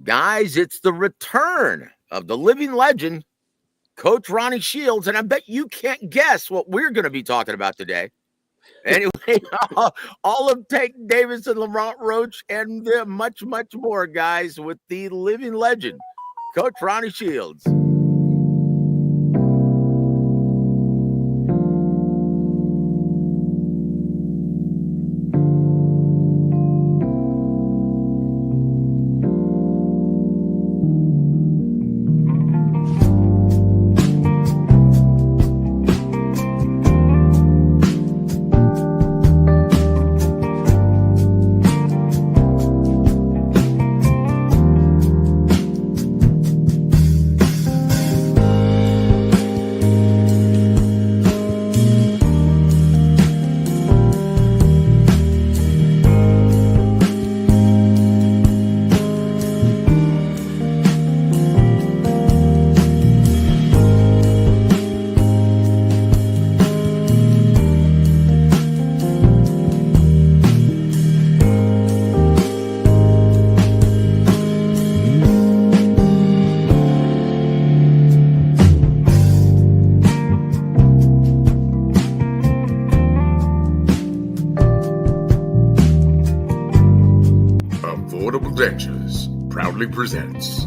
Guys, it's the return of the living legend, Coach Ronnie Shields, and I bet you can't guess what we're going to be talking about today. Anyway, all of Tank Davis and Roach and much, much more, guys, with the living legend, Coach Ronnie Shields. Ventures proudly presents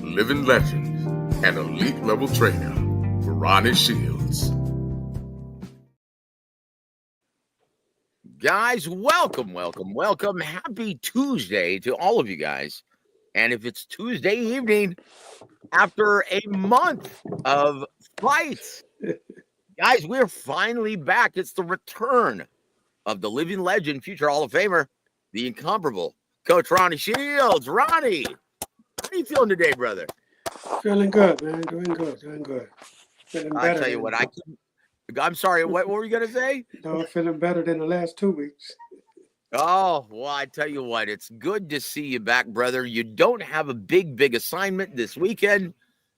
living legend and elite level trainer Ronnie Shields. Guys, welcome. Happy Tuesday to all of you guys. And if it's Tuesday evening after a month of fights, guys, we're finally back. It's the return of the living legend, future Hall of Famer, the incomparable Coach Ronnie Shields. Ronnie, how are you feeling today, brother? Feeling good, man. Doing good. Feeling better. I'll tell you what, I'm sorry, what were you going to say? No, feeling better than the last 2 weeks. Oh, well, I tell you what, it's good to see you back, brother. You don't have a big assignment this weekend.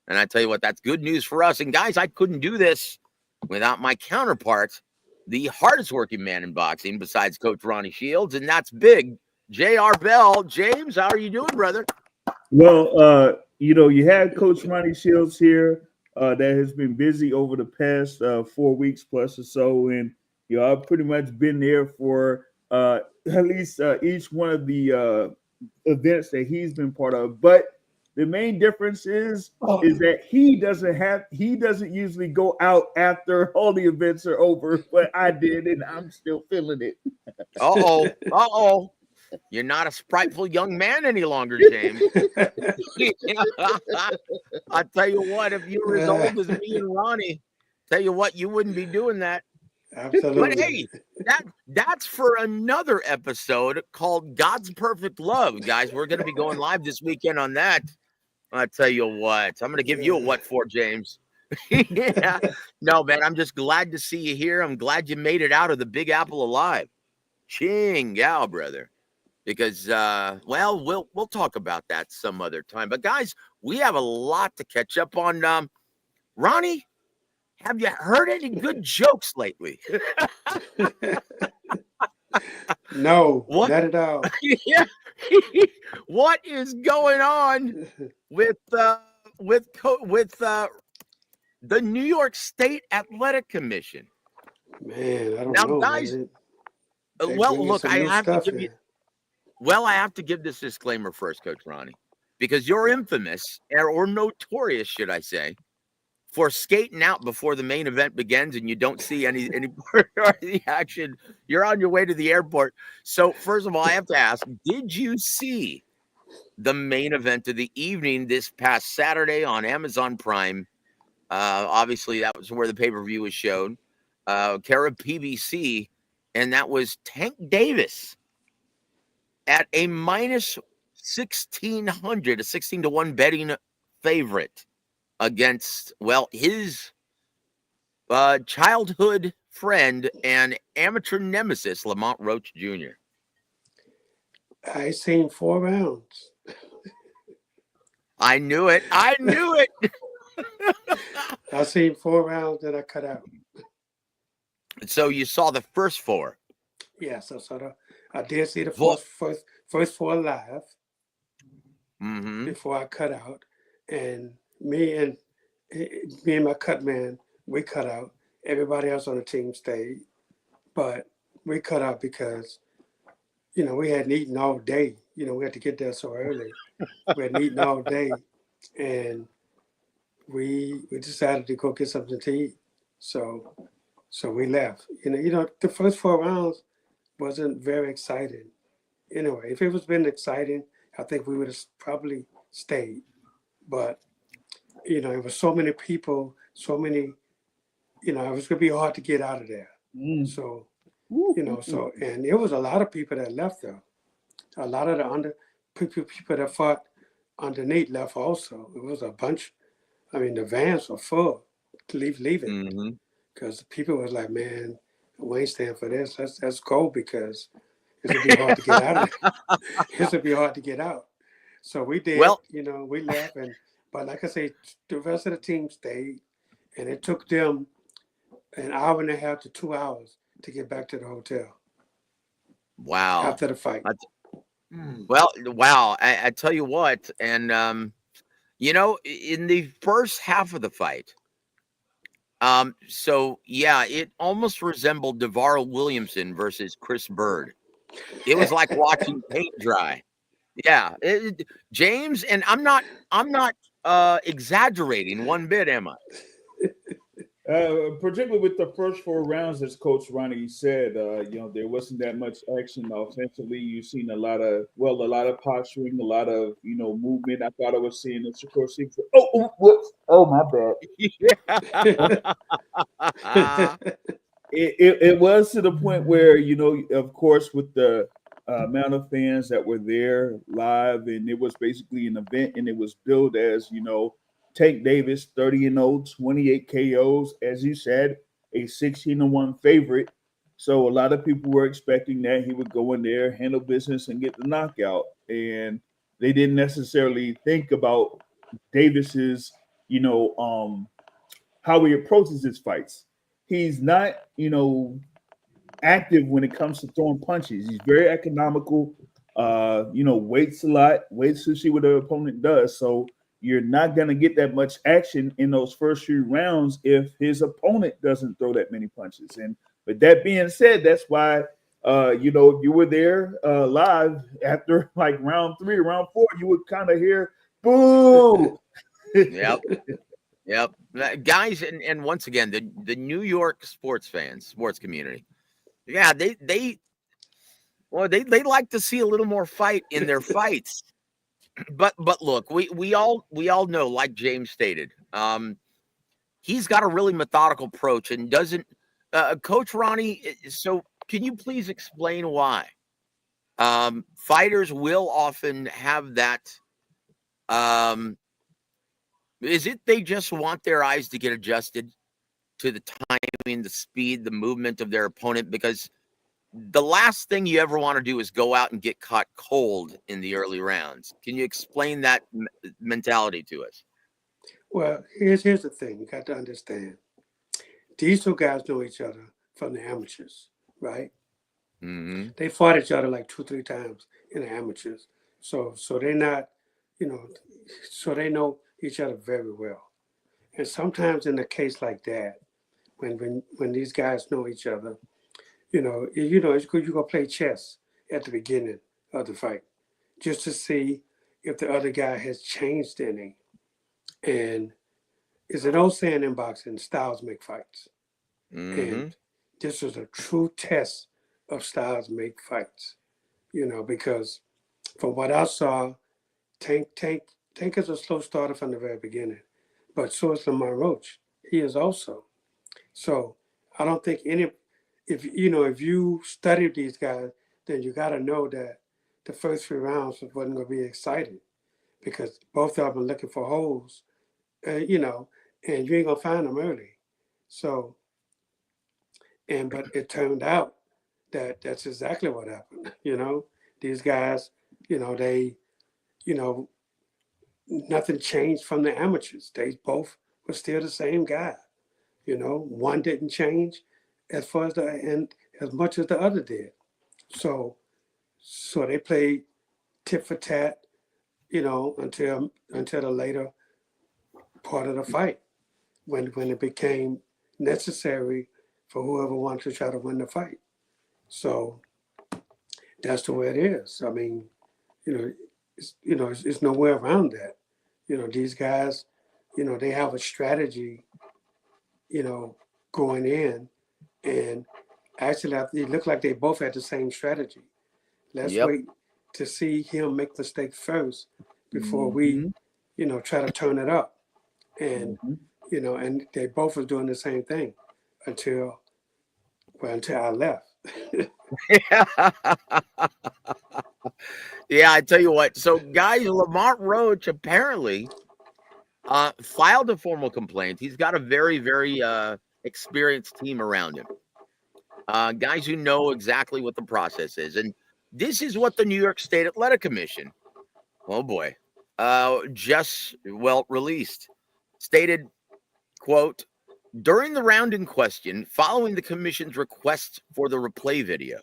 And I tell you what, that's good news for us. And guys, I couldn't do this without my counterpart, the hardest working man in boxing besides Coach Ronnie Shields. And that's big J.R. Bell. James, how are you doing, brother? Well, you had Coach Ronnie Shields here that has been busy over the past 4 weeks plus or so. And, I've pretty much been there for at least each one of the events that he's been part of. But the main difference is that he doesn't usually go out after all the events are over, but I did, and I'm still feeling it. Uh-oh. You're not a spriteful young man any longer, James. I'll tell you what, if you were as old as me and Ronnie, tell you what, you wouldn't be doing that. Absolutely. But hey, that's for another episode called God's Perfect Love, guys. We're going to be going live this weekend on that. I'll tell you what, I'm going to give you a what for, James. Yeah. No, man, I'm just glad to see you here. I'm glad you made it out of the Big Apple alive. Ching Gao, brother. Because, we'll talk about that some other time. But, guys, we have a lot to catch up on. Ronnie, have you heard any good jokes lately? No, not at all. Yeah. What is going on with the New York State Athletic Commission? Man, I don't Now, know. guys, They well, look, I have to give in. you. Well, I have to give this disclaimer first, Coach Ronnie, because you're infamous, or notorious, should I say, for skating out before the main event begins and you don't see any part of the action. You're on your way to the airport. So, first of all, I have to ask, did you see the main event of the evening this past Saturday on Amazon Prime? Obviously, that was where the pay-per-view was shown. Cara PBC, and that was Tank Davis at a minus 1,600, a 16-1 betting favorite against, his childhood friend and amateur nemesis, Lamont Roach Jr. I seen 4 rounds. I knew it. I seen 4 rounds that I cut out. So you saw the first 4. Yes, I did see the first 4 live. Mm-hmm. before I cut out, and me and me and my cut man, we cut out. Everybody else on the team stayed, but we cut out because we hadn't eaten all day. We had to get there so early. We hadn't eaten all day, and we decided to go get something to eat. So we left. The first 4 rounds wasn't very exciting. Anyway, if it was been exciting, I think we would have probably stayed. But it was so many people, so many. It was gonna be hard to get out of there. So and it was a lot of people that left though. A lot of the people that fought underneath left also. It was a bunch. I mean, the vans were full, leaving, Mm-hmm. because people was like, man, we ain't staying for this. Let's go, because it's gonna be hard to get out of there. It's gonna be hard to get out. So we did. Well, We left, but like I say, the rest of the team stayed, and it took them an hour and a half to 2 hours to get back to the hotel wow. after the fight. Well, wow. I tell you what, and in the first half of the fight, so yeah, it almost resembled DeVar Williamson versus Chris Bird. It was like watching paint dry. Yeah, James, and I'm not exaggerating one bit, am I? Particularly with the first 4 rounds, as Coach Ronnie said, there wasn't that much action offensively. You've seen a lot of posturing, a lot of movement. I thought I was seeing this. Of course, whoops! Oh, my bad. Yeah. It was to the point where of course, with the amount of fans that were there live, and it was basically an event, and it was billed as Tank Davis 30-0, 28 KOs, as you said, a 16-1 favorite. So a lot of people were expecting that he would go in there, handle business, and get the knockout, and they didn't necessarily think about Davis's how he approaches his fights. He's not, active when it comes to throwing punches. He's very economical. Waits a lot, waits to see what the opponent does. So you're not gonna get that much action in those first few rounds if his opponent doesn't throw that many punches. And with that being said, that's why if you were there live after like round 3, round 4, you would kind of hear boo. Yep. Yep. Guys, and once again, the New York sports community. Yeah, they like to see a little more fight in their fights. But look, we all know, like James stated, he's got a really methodical approach and doesn't Coach Ronnie, so can you please explain why fighters will often have that is it they just want their eyes to get adjusted to the timing, the speed, the movement of their opponent? Because the last thing you ever want to do is go out and get caught cold in the early rounds. Can you explain that mentality to us? Well, here's the thing. You got to understand. These two guys know each other from the amateurs, right? Mm-hmm. They fought each other like 2-3 times in the amateurs. So they're not, so they know each other very well. And sometimes in a case like that, when these guys know each other, it's good you go play chess at the beginning of the fight, just to see if the other guy has changed any. And it's an old saying in boxing, styles make fights. Mm-hmm. And this was a true test of styles make fights. Because from what I saw, Tank is a slow starter from the very beginning, but so is Lamar Roach. He is also. So I don't think if you study these guys, then you got to know that the first 3 rounds wasn't going to be exciting, because both of them are looking for holes, and you ain't gonna find them early. So, but it turned out that that's exactly what happened. These guys, they, you know, nothing changed from the amateurs. They both were still the same guy. One didn't change as far as as much as the other did. So they played tit for tat, until the later part of the fight when it became necessary for whoever wanted to try to win the fight. So that's the way it is. I mean, you know, it's nowhere around that. These guys, they have a strategy, going in, and actually, it looked like they both had the same strategy. Let's Yep. wait to see him make the mistake first before we, try to turn it up. And and they both was doing the same thing until I left. Yeah, I tell you what. So, guys, Lamont Roach apparently filed a formal complaint. He's got a very, very experienced team around him. Guys who know exactly what the process is. And this is what the New York State Athletic Commission, oh boy, just released. Stated, quote, during the round in question, following the commission's request for the replay video,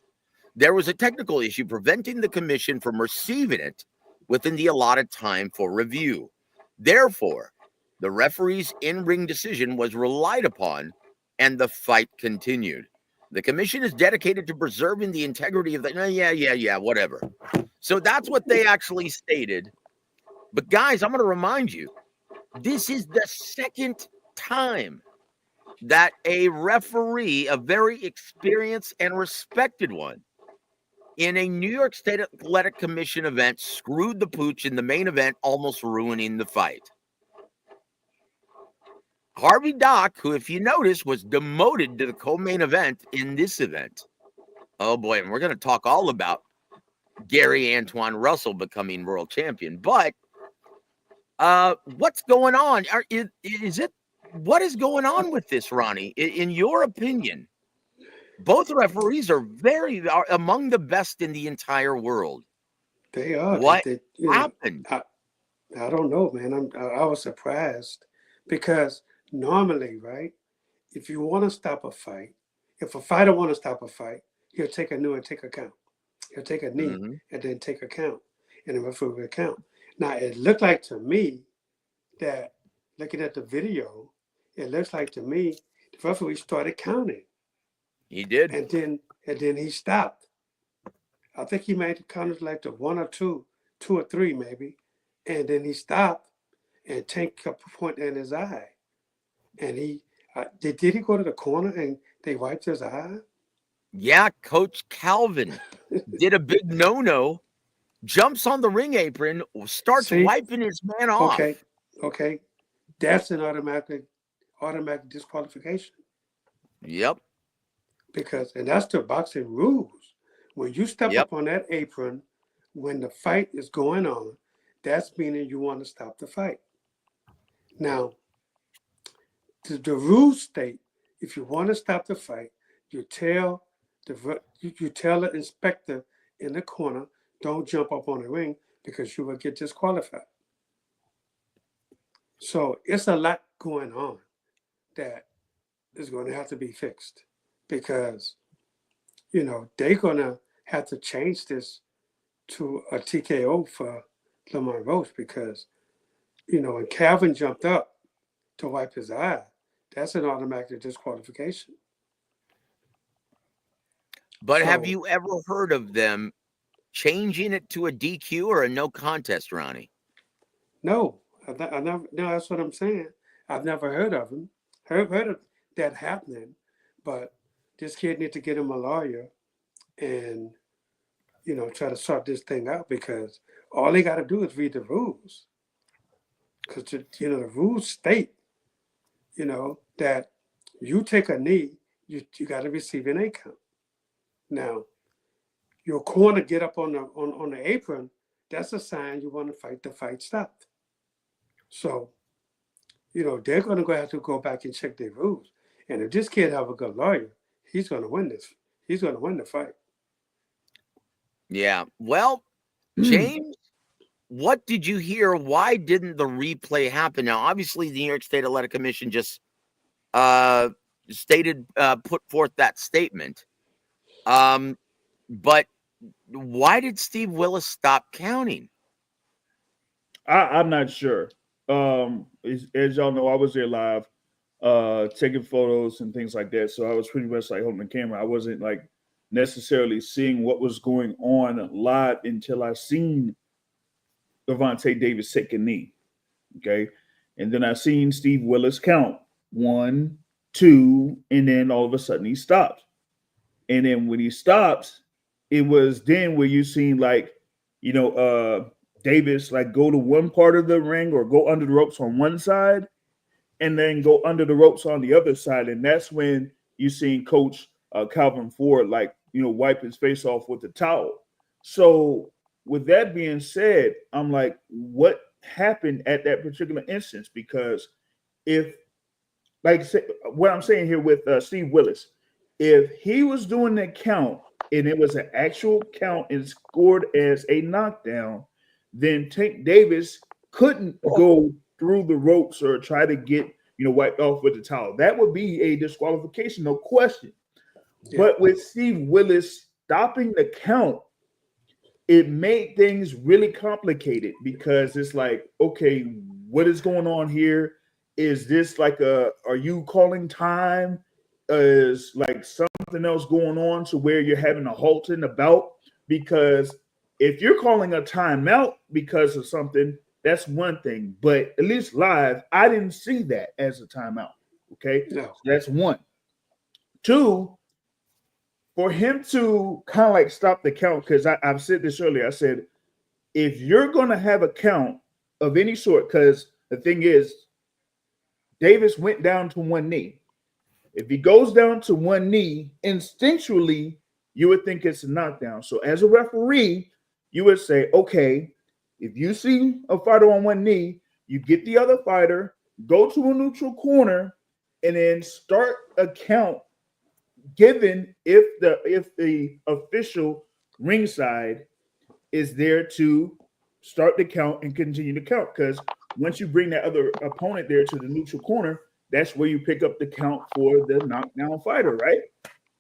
there was a technical issue preventing the commission from receiving it within the allotted time for review. Therefore, the referee's in-ring decision was relied upon and the fight continued. The commission is dedicated to preserving the integrity of the whatever. So that's what they actually stated. But guys, I'm going to remind you, this is the second time that a referee, a very experienced and respected one, in a New York State Athletic Commission event, screwed the pooch in the main event, almost ruining the fight. Harvey Dock, who, if you notice, was demoted to the co-main event in this event. Oh boy, and we're going to talk all about Gary Antoine Russell becoming world champion. But what's going on? What is going on with this, Ronnie? In your opinion, both referees are among the best in the entire world. They are. What happened? I don't know, man. I was surprised because normally, right, if you want to stop a fight, if a fighter want to stop a fight, he'll take a knee and take a count. He'll take a knee and then take a count, and the referee will count. Now, it looked like to me that, looking at the video, it looks like to me the referee started counting. He did. And then he stopped. I think he made the count like the 1 or 2 or 3 maybe, and then he stopped, and Tank kept pointing in his eye. And did he go to the corner and they wiped his eye? Yeah, Coach Calvin did a big no-no, jumps on the ring apron, starts wiping his man off. Okay. That's an automatic disqualification. Yep. And that's the boxing rules. When you step up on that apron, when the fight is going on, that's meaning you want to stop the fight. Now, the rules state if you want to stop the fight, you tell the inspector in the corner, don't jump up on the ring because you will get disqualified. So it's a lot going on that is going to have to be fixed because, they're going to have to change this to a TKO for Lamont Roach because, when Calvin jumped up to wipe his eye, that's an automatic disqualification. But have you ever heard of them changing it to a DQ or a no contest, Ronnie? No, I never. No, that's what I'm saying. I've never heard of him. Heard of that happening, but this kid needs to get him a lawyer and try to sort this thing out because all he got to do is read the rules. Because the rules state, that you take a knee, you got to receive an A count. Now, your corner get up on the apron, that's a sign you want to fight. The fight stopped. So, they're going to have to go back and check their rules. And if this kid have a good lawyer, he's going to win this. He's going to win the fight. Yeah. Well, James, what did you hear? Why didn't the replay happen? Now, obviously, the New York State Athletic Commission just put forth that statement. But why did Steve Willis stop counting? I'm not sure. As y'all know, I was there live, taking photos and things like that. So I was pretty much like holding the camera. I wasn't like necessarily seeing what was going on live until I seen Devontae Davis take a knee. Okay. And then I seen Steve Willis count 1, 2, and then all of a sudden he stopped. And then when he stopped, it was then where you seen like, Davis like go to one part of the ring or go under the ropes on one side and then go under the ropes on the other side. And that's when you seen Coach Calvin Ford like, wipe his face off with the towel. So with that being said, I'm like, what happened at that particular instance? Because if, like what I'm saying here with Steve Willis, if he was doing the count and it was an actual count and scored as a knockdown, then Tank Davis couldn't go through the ropes or try to get wiped off with the towel. That would be a disqualification, no question. Yeah. But with Steve Willis stopping the count, it made things really complicated because it's like, okay, what is going on here? Is this like are you calling time? Is like something else going on to where you're having a halt in the bout? Because if you're calling a timeout because of something, that's one thing. But at least live, I didn't see that as a timeout. Okay. No. So that's one. Two, for him to kind of like stop the count, because I've said this earlier. I said, if you're going to have a count of any sort, because the thing is, Davis went down to one knee. If he goes down to one knee, instinctually, you would think it's a knockdown. So as a referee, you would say, okay, if you see a fighter on one knee, you get the other fighter, go to a neutral corner, and then start a count, given if the official ringside is there to start the count and continue to count. Because once you bring that other opponent there to the neutral corner, that's where you pick up the count for the knockdown fighter, right?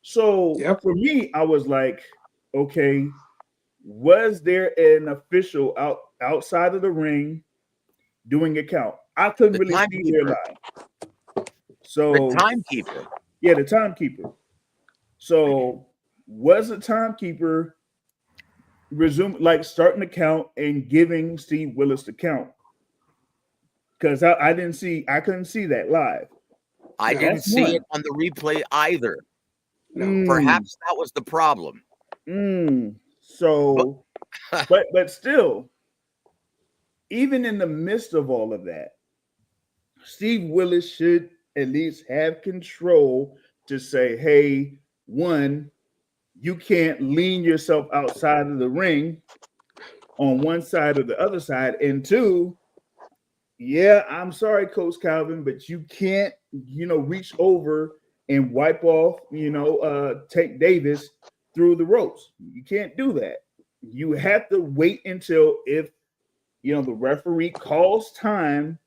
So For me, I was like, okay, was there an official outside of the ring doing a count? I couldn't really see there live. So the timekeeper. Yeah, the timekeeper. So was the timekeeper starting the count and giving Steve Willis the count? Because I couldn't see that live. I didn't see it on the replay either. Perhaps that was the problem. So, but still, even in the midst of all of that, Steve Willis should at least have control to say, hey, one, you can't lean yourself outside of the ring on one side or the other side. And two, yeah, I'm sorry, Coach Calvin, but you can't, reach over and wipe off, Tank Davis through the ropes. You can't do that. You have to wait until if, the referee calls time,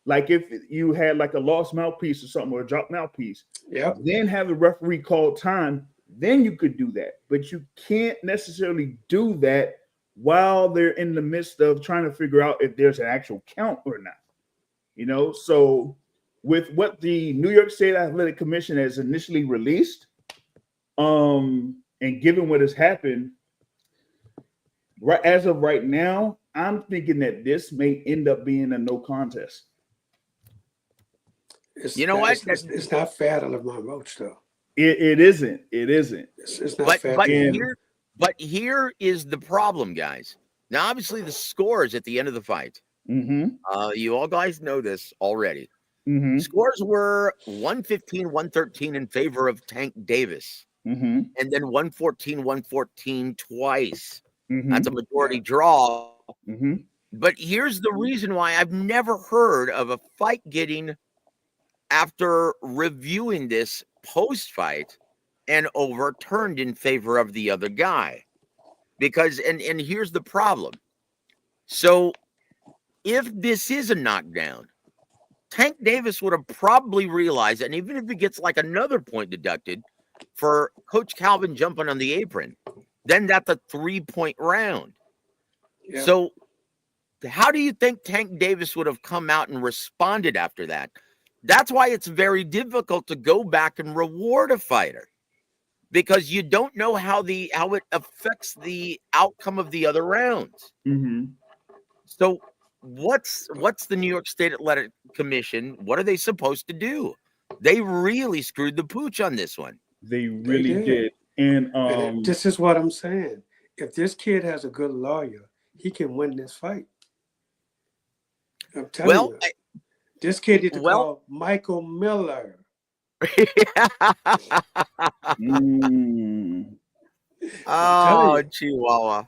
like if you had like a lost mouthpiece or something or a dropped mouthpiece, then have the referee call time, then you could do that. But you can't necessarily do that while they're in the midst of trying to figure out if there's an actual count or not. So with what the New York State Athletic Commission has initially released, and given what has happened, right as of right now, I'm thinking that this may end up being a no contest. It's not fair to Lamont Roach, though. It isn't. It isn't. It's not fair. But here is the problem, guys. Now, obviously, the scores at the end of the fight. You all guys know this already. Scores were 115, 113 in favor of Tank Davis. And then 114, 114 twice. That's a majority draw. But here's the reason why I've never heard of a fight getting, after reviewing this post-fight, and overturned in favor of the other guy. Because, and here's the problem. So if this is a knockdown, Tank Davis would have probably realized, and even if he gets like another point deducted for Coach Calvin jumping on the apron, then that's a 3-point round. So How do you think Tank Davis would have come out and responded after that? That's why it's very difficult to go back and reward a fighter, because you don't know how it affects the outcome of the other rounds. Mm-hmm. So what's the New York State Athletic Commission? What are they supposed to do? They really screwed the pooch on this one. They really did. And this is what I'm saying. If this kid has a good lawyer, he can win this fight. I'm telling you. This kid need to call Michael Miller. Oh, Chihuahua.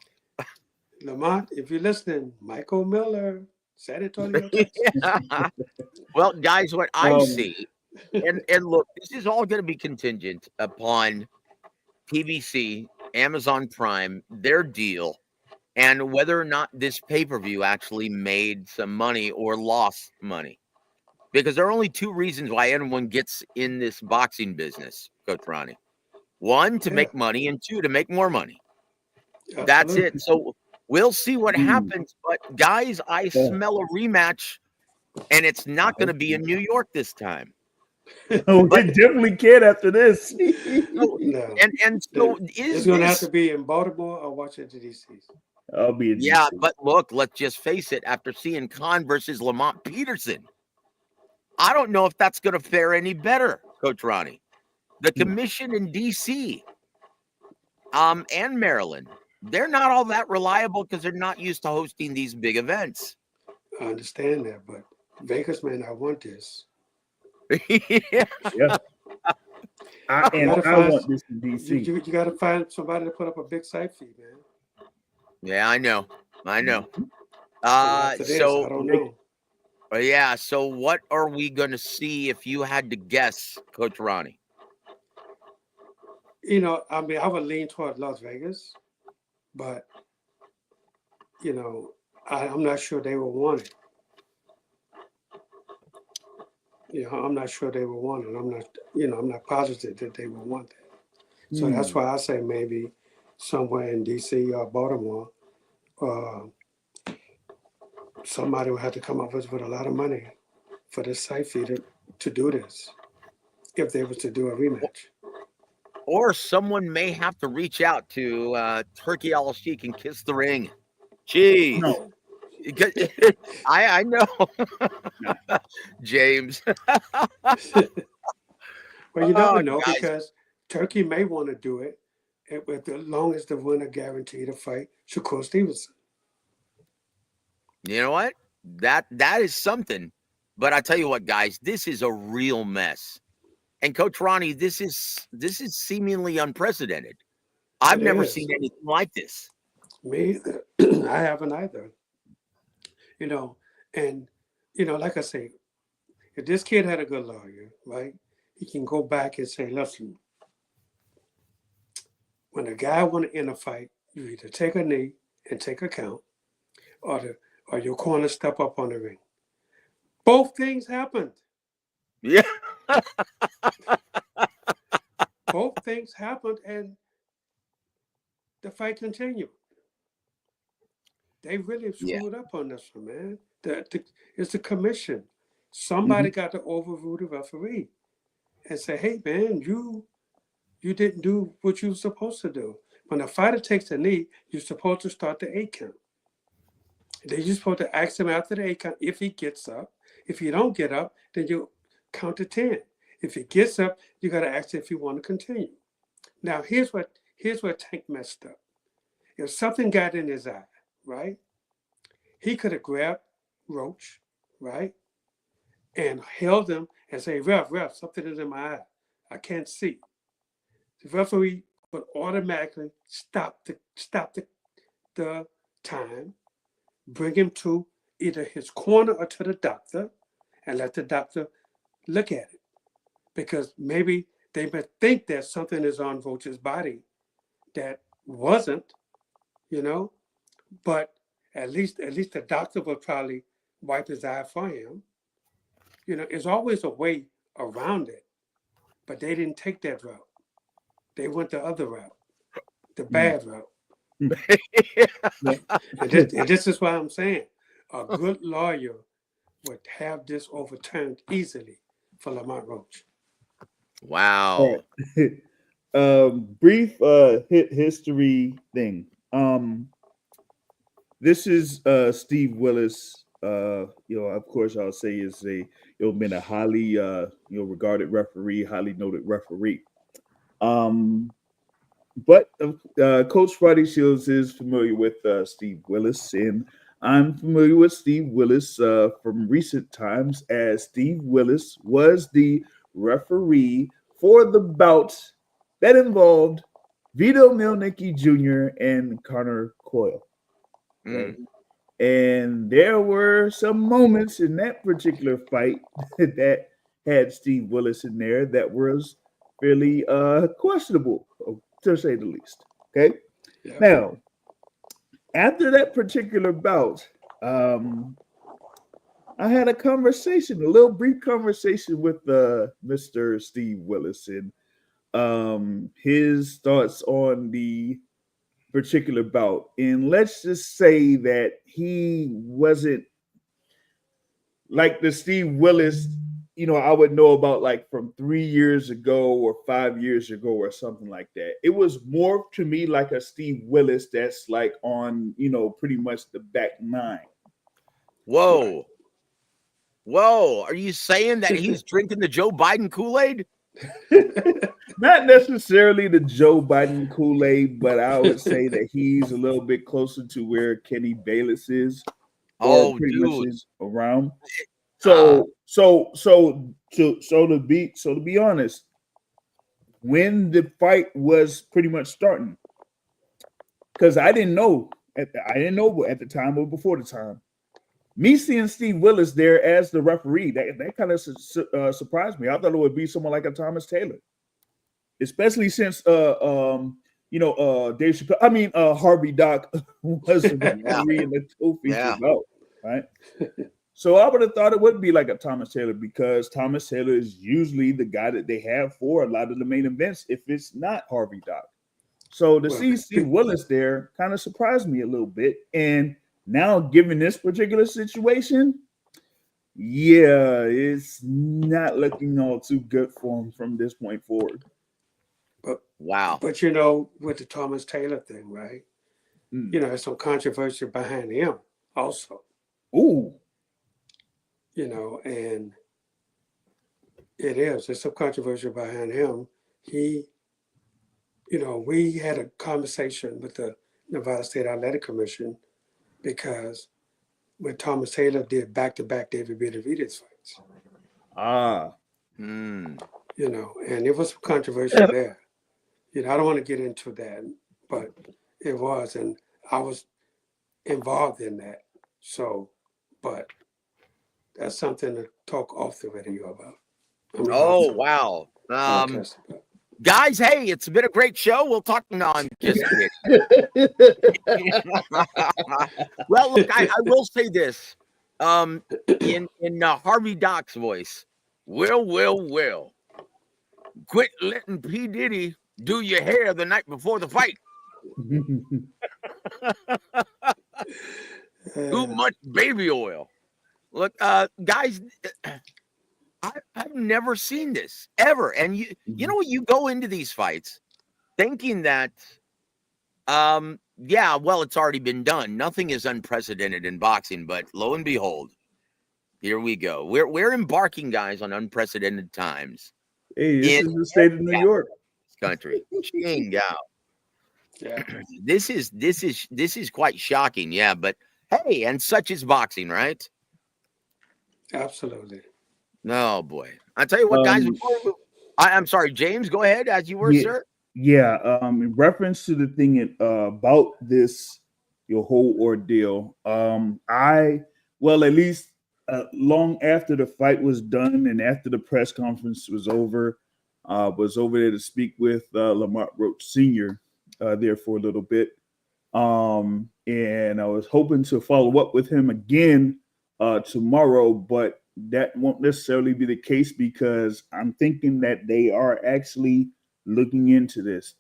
Lamont, if you're listening, Michael Miller, San Antonio, Texas. Well, guys, what I see, and look, this is all going to be contingent upon PBC, Amazon Prime, their deal, and whether or not this pay-per-view actually made some money or lost money. Because there are only two reasons why anyone gets in this boxing business, Coach Ronnie. One, to make money, and two, to make more money. Absolutely. That's it. So we'll see what happens. But, guys, I smell a rematch, and it's not going to be in New York this time. Oh, it definitely can after this. No. And so it's going to have to be in Baltimore or Washington, D.C. I'll be in DC. But look, let's just face it. After seeing Khan versus Lamont Peterson, I don't know if that's going to fare any better, Coach Ronnie. The commission in D.C. And Maryland, they're not all that reliable because they're not used to hosting these big events. I understand that, but Vegas may not want this. Yeah. I want this in D.C. You got to find somebody to put up a big site fee, man. Yeah, I know. So I don't know. Yeah, so what are we going to see if you had to guess, Coach Ronnie? You know, I mean, I would lean toward Las Vegas, but, you know, I'm not sure they will want it. You know, I'm not sure they will want it. I'm not positive that they will want that. So that's why I say maybe somewhere in D.C. or Baltimore, somebody will have to come up with a lot of money for this site fee to do this, if they were to do a rematch. Or someone may have to reach out to Turkey Al Sheik and kiss the ring. Jeez. No. I know. James. Well, you never know, guys, because Turkey may want to do it as long as the winner guaranteed a fight, Shakur Stevenson. You know what? That is something. But I tell you what, guys, this is a real mess. And Coach Ronnie, this is seemingly unprecedented. I've never seen anything like this. Me either. I haven't either. You know, and like I say, if this kid had a good lawyer, right, he can go back and say, listen, when a guy want to end a fight, you either take a knee and take a count, or your corner step up on the ring. Both things happened. Yeah. Both things happened, and the fight continued. They really screwed up on this one, man. It's the commission. Somebody got to overrule the referee and say, hey, man, you didn't do what you were supposed to do. When a fighter takes a knee, you're supposed to start the 8 count. Then you're supposed to ask him after the 8 count if he gets up. If you don't get up, then you count to 10. If he gets up, you got to ask if you want to continue. Now, here's where Tank messed up. If something got in his eye, right, he could have grabbed Roach, right, and held him and say, ref, something is in my eye. I can't see. The referee would automatically stop the time, bring him to either his corner or to the doctor, and let the doctor look at it. Because maybe they may think that something is on Roach's body that wasn't, but at least the doctor will probably wipe his eye for him. There's always a way around it, but they didn't take that route. They went the other route, the bad route. And this is what I'm saying. a good lawyer would have this overturned easily for Lamont Roach. Wow. Brief history thing. This is Steve Willis. Of course, I'll say is been a highly regarded referee, highly noted referee. But Coach Friday Shields is familiar with Steve Willis, and I'm familiar with Steve Willis from recent times, as Steve Willis was the referee for the bout that involved Vito Mielnicki Jr. and Connor Coyle. Okay. And there were some moments in that particular fight that had Steve Willis in there that was fairly questionable, to say the least. Okay. Yeah. Now, after that particular bout, I had a little brief conversation with Mr. Steve Willis, and his thoughts on the particular bout. And let's just say that he wasn't like the Steve Willis, I would know about like from 3 years ago or 5 years ago or something like that. It was more to me like a Steve Willis that's like on, pretty much the back nine. Whoa. Whoa. Are you saying that he's drinking the Joe Biden Kool-Aid? Not necessarily the Joe Biden Kool-Aid, but I would say that he's a little bit closer to where Kenny Bayless is, or pretty much is around. So to be honest, when the fight was pretty much starting, because I didn't know at the time or before the time. Me seeing Steve Willis there as the referee, that kind of surprised me. I thought it would be someone like a Thomas Taylor, especially since Dave Chappelle, Harvey Doc was the referee in the two-feature bout, right? So I would have thought it would be like a Thomas Taylor, because Thomas Taylor is usually the guy that they have for a lot of the main events if it's not Harvey Doc. So to see Steve Willis there kind of surprised me a little bit. And now, given this particular situation, yeah, it's not looking all too good for him from this point forward. Wow. But with the Thomas Taylor thing, right? There's some controversy behind him also. Ooh. And there's some controversy behind him. He, we had a conversation with the Nevada State Athletic Commission, because when Thomas Taylor did back-to-back David Benavidez fights. And there was some controversy there. I don't want to get into that, but it was, and I was involved in that. So, but that's something to talk off the radio about. Wow. Guys, hey, it's been a great show. We'll talk. No, I'm just kidding. Well, look, I will say this. In Harvey Doc's voice, Will, quit letting P. Diddy do your hair the night before the fight. Too much baby oil. Look, guys, I've never seen this ever. And you go into these fights thinking that, it's already been done. Nothing is unprecedented in boxing, but lo and behold, here we go. We're embarking, guys, on unprecedented times. Hey, this is the state of New York, country. Yeah. This is quite shocking. Yeah, but hey, and such is boxing, right? Absolutely. No, boy. I tell you what, guys. I'm sorry, James. Go ahead, as you were, sir. Yeah. In reference to the thing about this, your whole ordeal. At least long after the fight was done and after the press conference was over there to speak with Lamont Roach Sr. There for a little bit. And I was hoping to follow up with him again tomorrow, but that won't necessarily be the case, because I'm thinking that they are actually looking into this.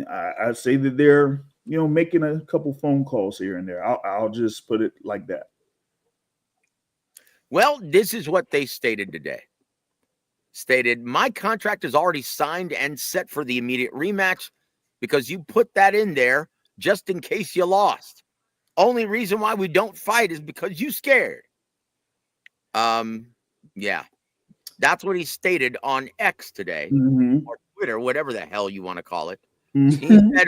I'd say that they're making a couple phone calls here and there. I'll just put it like that. Well, this is what they stated today. Stated, my contract is already signed and set for the immediate rematch because you put that in there just in case you lost. Only reason why we don't fight is because you scared. Yeah. That's what he stated on X today, Mm-hmm. or Twitter, whatever the hell you want to call it. Mm-hmm. He said,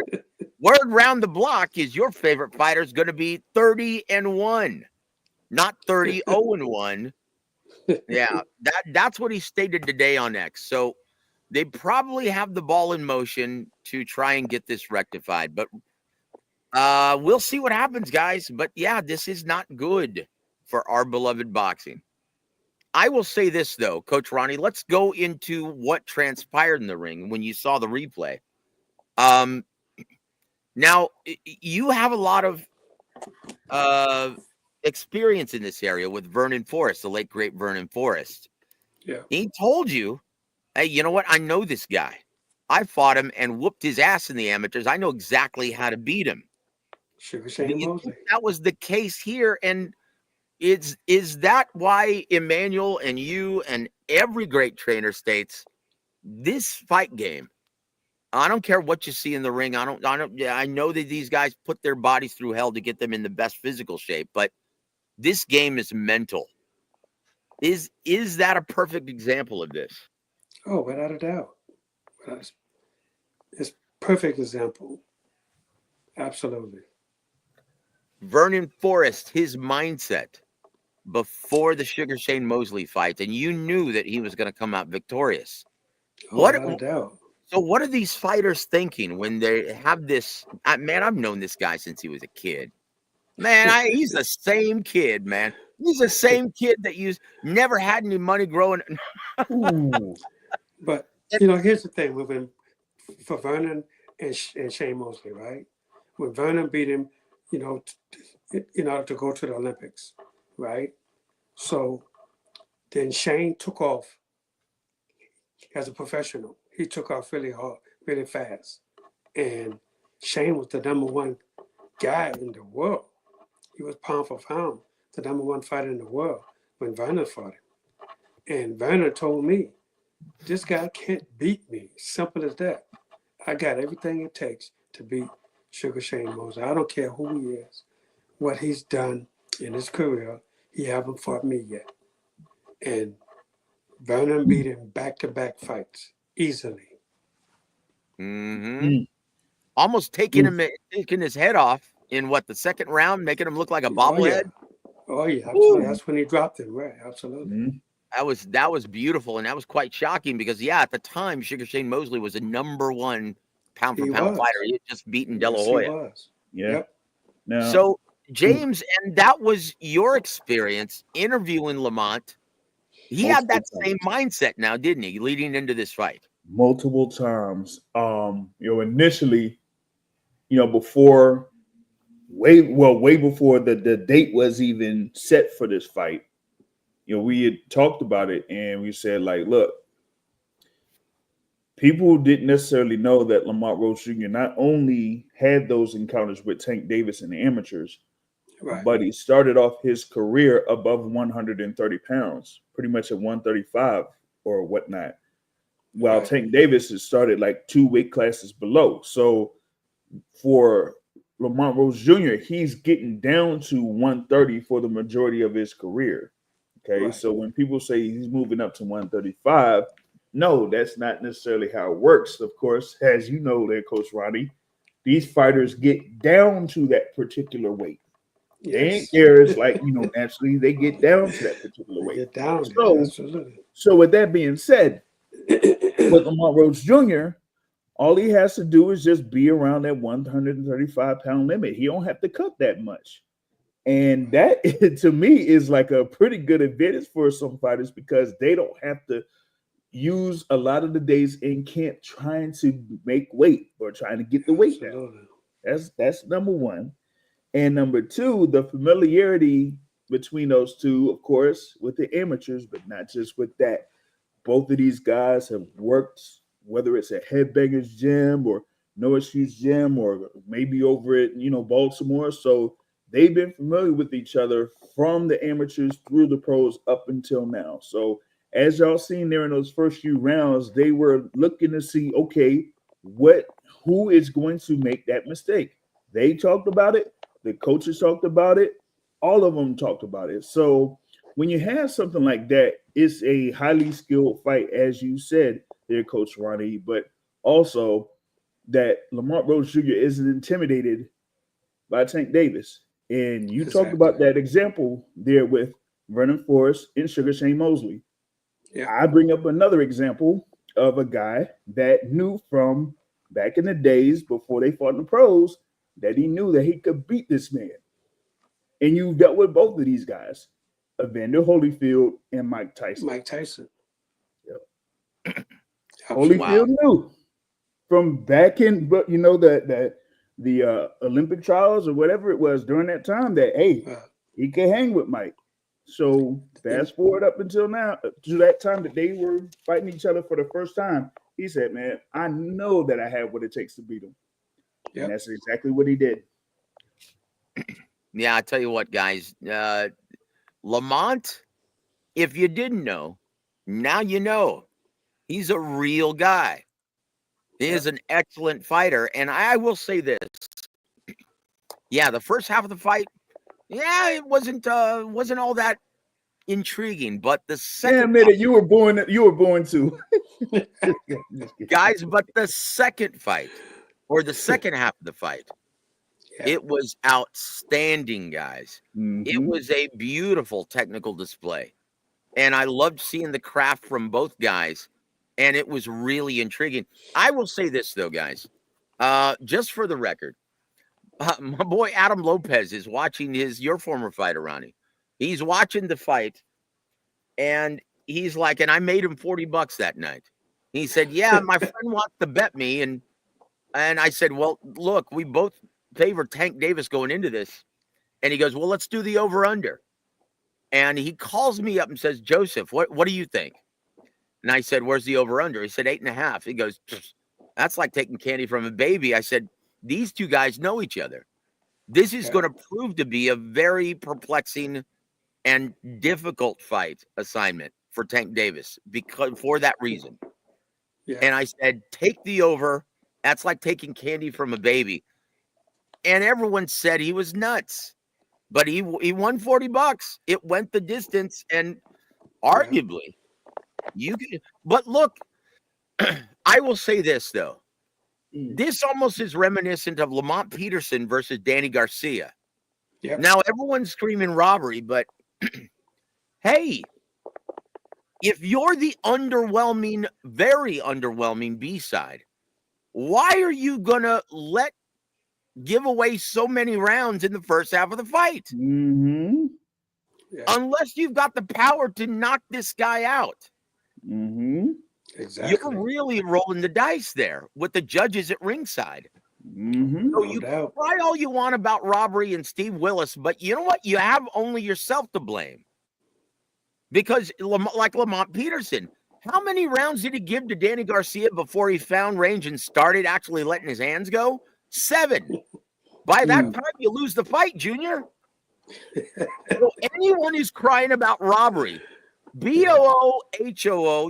word round the block is your favorite fighter is going to be 30-1, not 30-1. Yeah, that's what he stated today on X. So they probably have the ball in motion to try and get this rectified. But we'll see what happens, guys. But yeah, this is not good for our beloved boxing. I will say this, though, Coach Ronnie, let's go into what transpired in the ring when you saw the replay. Now, you have a lot of experience in this area with Vernon Forrest, the late, great Vernon Forrest. Yeah. He told you, hey, you know what? I know this guy. I fought him and whooped his ass in the amateurs. I know exactly how to beat him. Sugar Do Shane you Mosley. think that was the case here? And is that why Emmanuel and you and every great trainer states this fight game? I don't care what you see in the ring. I know that these guys put their bodies through hell to get them in the best physical shape, but this game is mental. Is that a perfect example of this? Oh, without a doubt. It's perfect example. Absolutely. Vernon Forrest, his mindset before the Sugar Shane Mosley fight, and you knew that he was going to come out victorious. Oh, What? without a doubt. So what are these fighters thinking when they have this? Man, I've known this guy since he was a kid. Man, he's the same kid, man. He's the same kid that you never had any money growing. Ooh. But here's the thing for Vernon and Shane Mosley, right? When Vernon beat him, to go to the Olympics, right? So then Shane took off as a professional. He took off really hard, really fast, and Shane was the number one guy in the world. He was pound for pound the number one fighter in the world when Vernon fought him. And Vernon told me, this guy can't beat me. Simple as that. I got everything it takes to beat Sugar Shane Mosley. I don't care who he is, what he's done in his career. He haven't fought me yet. And Vernon beat him back-to-back fights easily. Mm-hmm. Almost taking his head off in the second round, making him look like a bobblehead. Oh yeah, absolutely. That's when he dropped him, right? Absolutely. Mm-hmm. That was beautiful, and that was quite shocking because at the time Sugar Shane Mosley was a number one pound for pound fighter. He had just beaten De La Yes, Hoya. he was. Yeah. Yep. Now, So James, and that was your experience interviewing Lamont. He had that same mindset now, didn't he, leading into this fight? multiple times. Initially, before way before the date was even set for this fight, we had talked about it and we said, like, look, people didn't necessarily know that Lamont Roach Jr. not only had those encounters with Tank Davis in the amateurs, Right. but he started off his career above 130 pounds, pretty much at 135 or whatnot. While Right. Tank Davis has started like 2 weight classes below. So for Lamont Roach Jr., he's getting down to 130 for the majority of his career. Okay, Right. so when people say he's moving up to 135, no, that's not necessarily how it works. Of course, as you know there, Coach Ronnie, these fighters get down to that particular weight. They ain't Yes. there. It's like, naturally they get down to that particular They weight. get down there. Absolutely. So with that being said, with Lamont Roach Jr., all he has to do is just be around that 135-pound limit. He don't have to cut that much. And that, to me, is like a pretty good advantage for some fighters because they don't have to use a lot of the days in camp trying to make weight or trying to get the weight down. Absolutely. That's number one. And number two, the familiarity between those two, of course, with the amateurs, but not just with that. Both of these guys have worked, whether it's at Headbangers Gym or No Excuse Gym or maybe over at Baltimore. So they've been familiar with each other from the amateurs through the pros up until now. So as y'all seen there in those first few rounds, they were looking to see, okay, who is going to make that mistake? They talked about it, the coaches talked about it, all of them talked about it. So when you have something like that, it's a highly skilled fight, as you said there, Coach Ronnie, but also that Lamont Roach Jr. isn't intimidated by Tank Davis. And you talked Exactly. about that example there with Vernon Forrest and Sugar Shane Mosley. Yeah. I bring up another example of a guy that knew from back in the days before they fought in the pros that he knew that he could beat this man. And you've dealt with both of these guys, Evander Holyfield and Mike Tyson. Mike Tyson. Yep. Absolutely. Holyfield knew from back in, but the Olympic trials or whatever it was during that time that he could hang with Mike. So fast forward up until now to that time that they were fighting each other for the first time. He said, "Man, I know that I have what it takes to beat him," and that's exactly what he did. Yeah, I tell you what, guys, Lamont, if you didn't know, now you know. He's a real guy. He is an excellent fighter, and I will say this. Yeah, the first half of the fight, it wasn't all that intriguing, but the second admit it, you were born to. guys, but the second fight or the second half of the fight, it was outstanding, guys. It was a beautiful technical display. And I loved seeing the craft from both guys. And it was really intriguing. I will say this, though, guys, just for the record, my boy Adam Lopez is watching your former fighter, Ronnie. He's watching the fight. And he's like, and I made him $40 that night. He said, yeah, my friend wants to bet me. And I said, well, look, we both favor Tank Davis going into this. And he goes, well, let's do the over-under. And he calls me up and says, Joseph, what do you think? And I said, where's the over-under? He said, 8.5. He goes, that's like taking candy from a baby. I said, these two guys know each other. This is going to prove to be a very perplexing and difficult fight assignment for Tank Davis because for that reason. And I said, take the over. That's like taking candy from a baby. And everyone said he was nuts. But he won $40. It went the distance, and arguably, you could. But look, I will say this though: this almost is reminiscent of Lamont Peterson versus Danny Garcia. Now everyone's screaming robbery, but hey, if you're the underwhelming, very underwhelming B side, why are you gonna give away so many rounds in the first half of the fight? Unless you've got the power to knock this guy out. Exactly. You're really rolling the dice there with the judges at ringside. So you cry all you want about robbery and Steve Willis, but you know what? You have only yourself to blame. Because like Lamont Peterson, how many rounds did he give to Danny Garcia before he found range and started actually letting his hands go? 7. By that time, you lose the fight, Junior. So anyone who's crying about robbery, BOOHOO,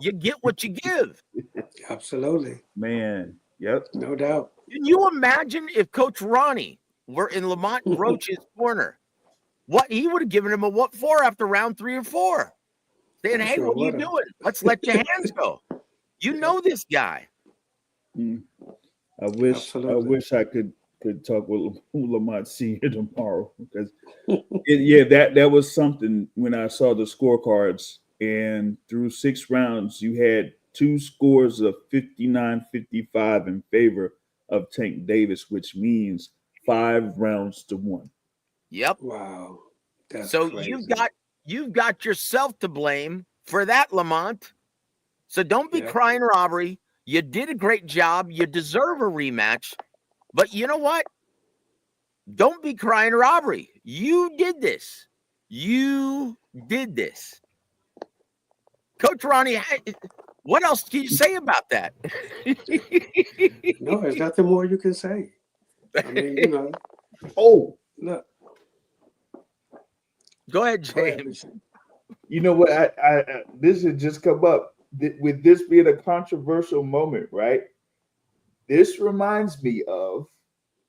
you get what you give. Absolutely. Man, yep. No doubt. Can you imagine if Coach Ronnie were in Lamont Roach's corner? What he would have given him a what for after round 3 or 4? Saying, hey, what are you doing? Let's let your hands go. You know this guy. I wish I could talk with Lamont Senior tomorrow because that was something when I saw the scorecards, and through 6 rounds you had 2 scores of 59-55 in favor of Tank Davis, which means 5 rounds to 1. Yep. Wow. That's so crazy. you've got yourself to blame for that, Lamont. So don't be crying robbery. You did a great job. You deserve a rematch. But you know what? Don't be crying robbery. You did this. You did this. Coach Ronnie, What else can you say about that? No, there's nothing more you can say. I mean, Oh, look, Go ahead, go ahead. James. you know what? I this has just come up with this being a controversial moment, right? This reminds me of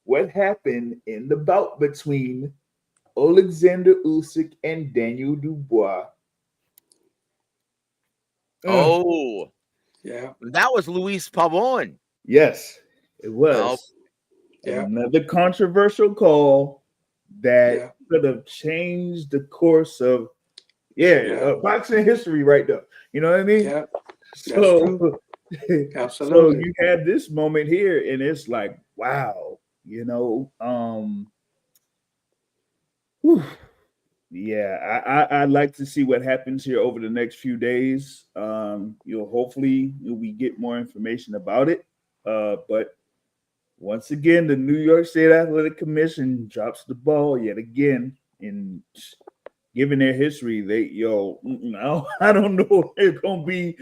what happened in the bout between Alexander Usyk and Daniel Dubois. Oh, Yeah, that was Luis Pavon. Yes, it Oh, was yeah, another controversial call that yeah, could have changed the course of yeah, boxing history right there. You know what I mean? yeah. That's So, true. so Absolutely. you had this moment here, and it's like, wow, you know, whew. Yeah, I'd like to see what happens here over the next few days. Hopefully we get more information about it. But once again, the New York State Athletic Commission drops the ball yet again. In given their history, I don't know if they're gonna be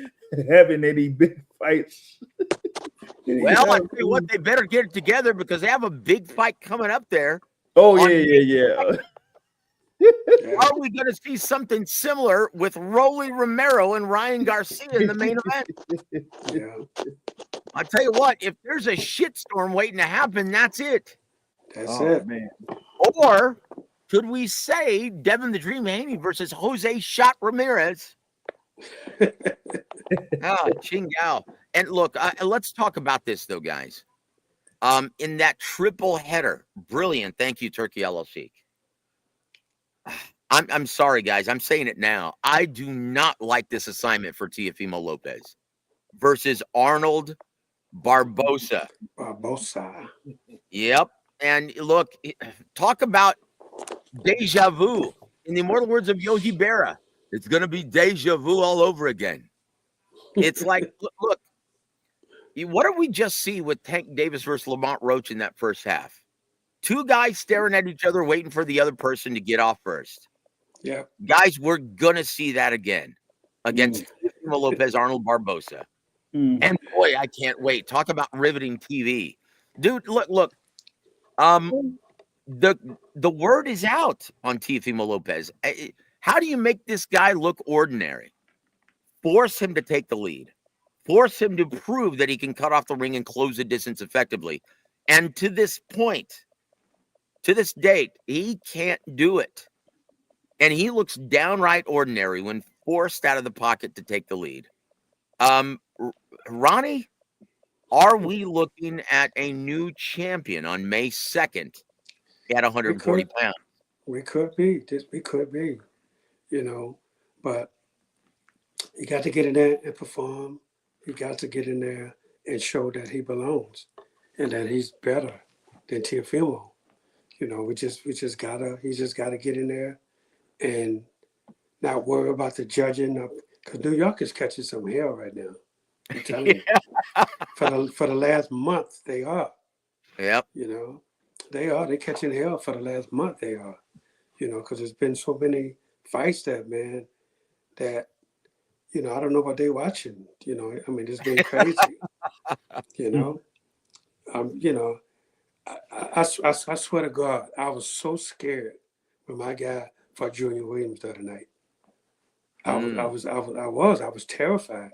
having any big fights. well, I tell you what, they better get it together because they have a big fight coming up there. Oh On yeah. Yeah, Are we going to see something similar with Rolly Romero and Ryan Garcia in the main event? yeah. I'll tell you what, if there's a shitstorm waiting to happen, that's it. That's Oh it. man. Or could we say Devin the Dream Haney versus Jose Shot Ramirez? Ching Gao. And look, let's talk about this though, guys. In that triple header, brilliant. Thank you, Turkey LLC. I'm sorry, guys. I'm saying it now. I do not like this assignment for Teofimo Lopez versus Arnold Barbosa. Barbosa. Yep. And look, talk about deja vu. In the immortal words of Yogi Berra, it's going to be deja vu all over again. It's like, look, what did we just see with Tank Davis versus Lamont Roach in that first half? Two guys staring at each other, waiting for the other person to get off first. Yeah. Guys, we're going to see that again against Teofimo Lopez, Arnold Barbosa. And boy, I can't wait. Talk about riveting TV. Dude, look. The word is out on Teofimo Lopez. How do you make this guy look ordinary? Force him to take the lead. Force him to prove that he can cut off the ring and close the distance effectively. And to this point, to this date, he can't do it. And he looks downright ordinary when forced out of the pocket to take the lead. Ronnie, are we looking at a new champion on May 2nd at 140 pounds? We could be. We could be. But you got to get in there and perform. You got to get in there and show that he belongs and that he's better than Teofimo. We just gotta. He just gotta get in there and not worry about the judging. Because New York is catching some hell right now. I'm telling you. For the last month, they are. Yep. They are. They're catching hell for the last month. They are. Because there's been so many fights that I don't know what they're watching. I mean, it's been crazy. you know, you know, I swear to God, I was so scared when my guy fought Junior Williams the other night. I was terrified.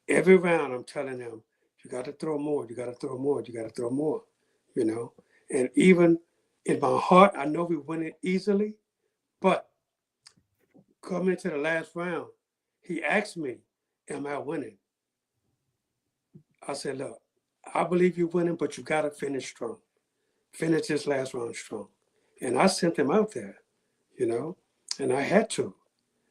Every round I'm telling him, you got to throw more, you got to throw more, you got to throw more. And even in my heart, I know we win it easily, but coming into the last round, he asked me, am I winning? I said, look, I believe you're winning, but you got to finish strong. Finish this last round strong. And I sent him out there, and I had to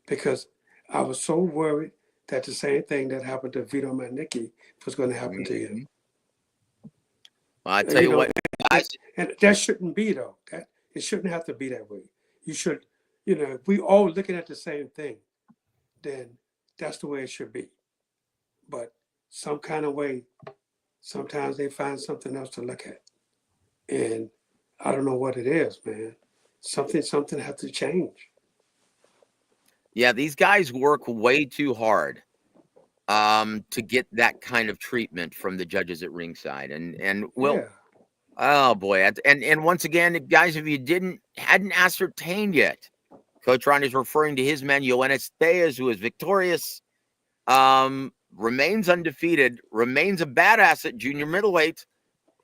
because I was so worried that the same thing that happened to Vito Manicki was going to happen to him. Well, I tell you what, guys. And that shouldn't be, though. It shouldn't have to be that way. You should, if we all looking at the same thing, then that's the way it should be. But some kind of way, sometimes they find something else to look at. And I don't know what it is, man. Something has to change. Yeah, these guys work way too hard to get that kind of treatment from the judges at ringside. And well, Yeah. oh boy, and once again, guys, if you hadn't ascertained yet, Coach Ron is referring to his man Yoenis Theas, who is victorious, remains undefeated, remains a badass at junior middleweight,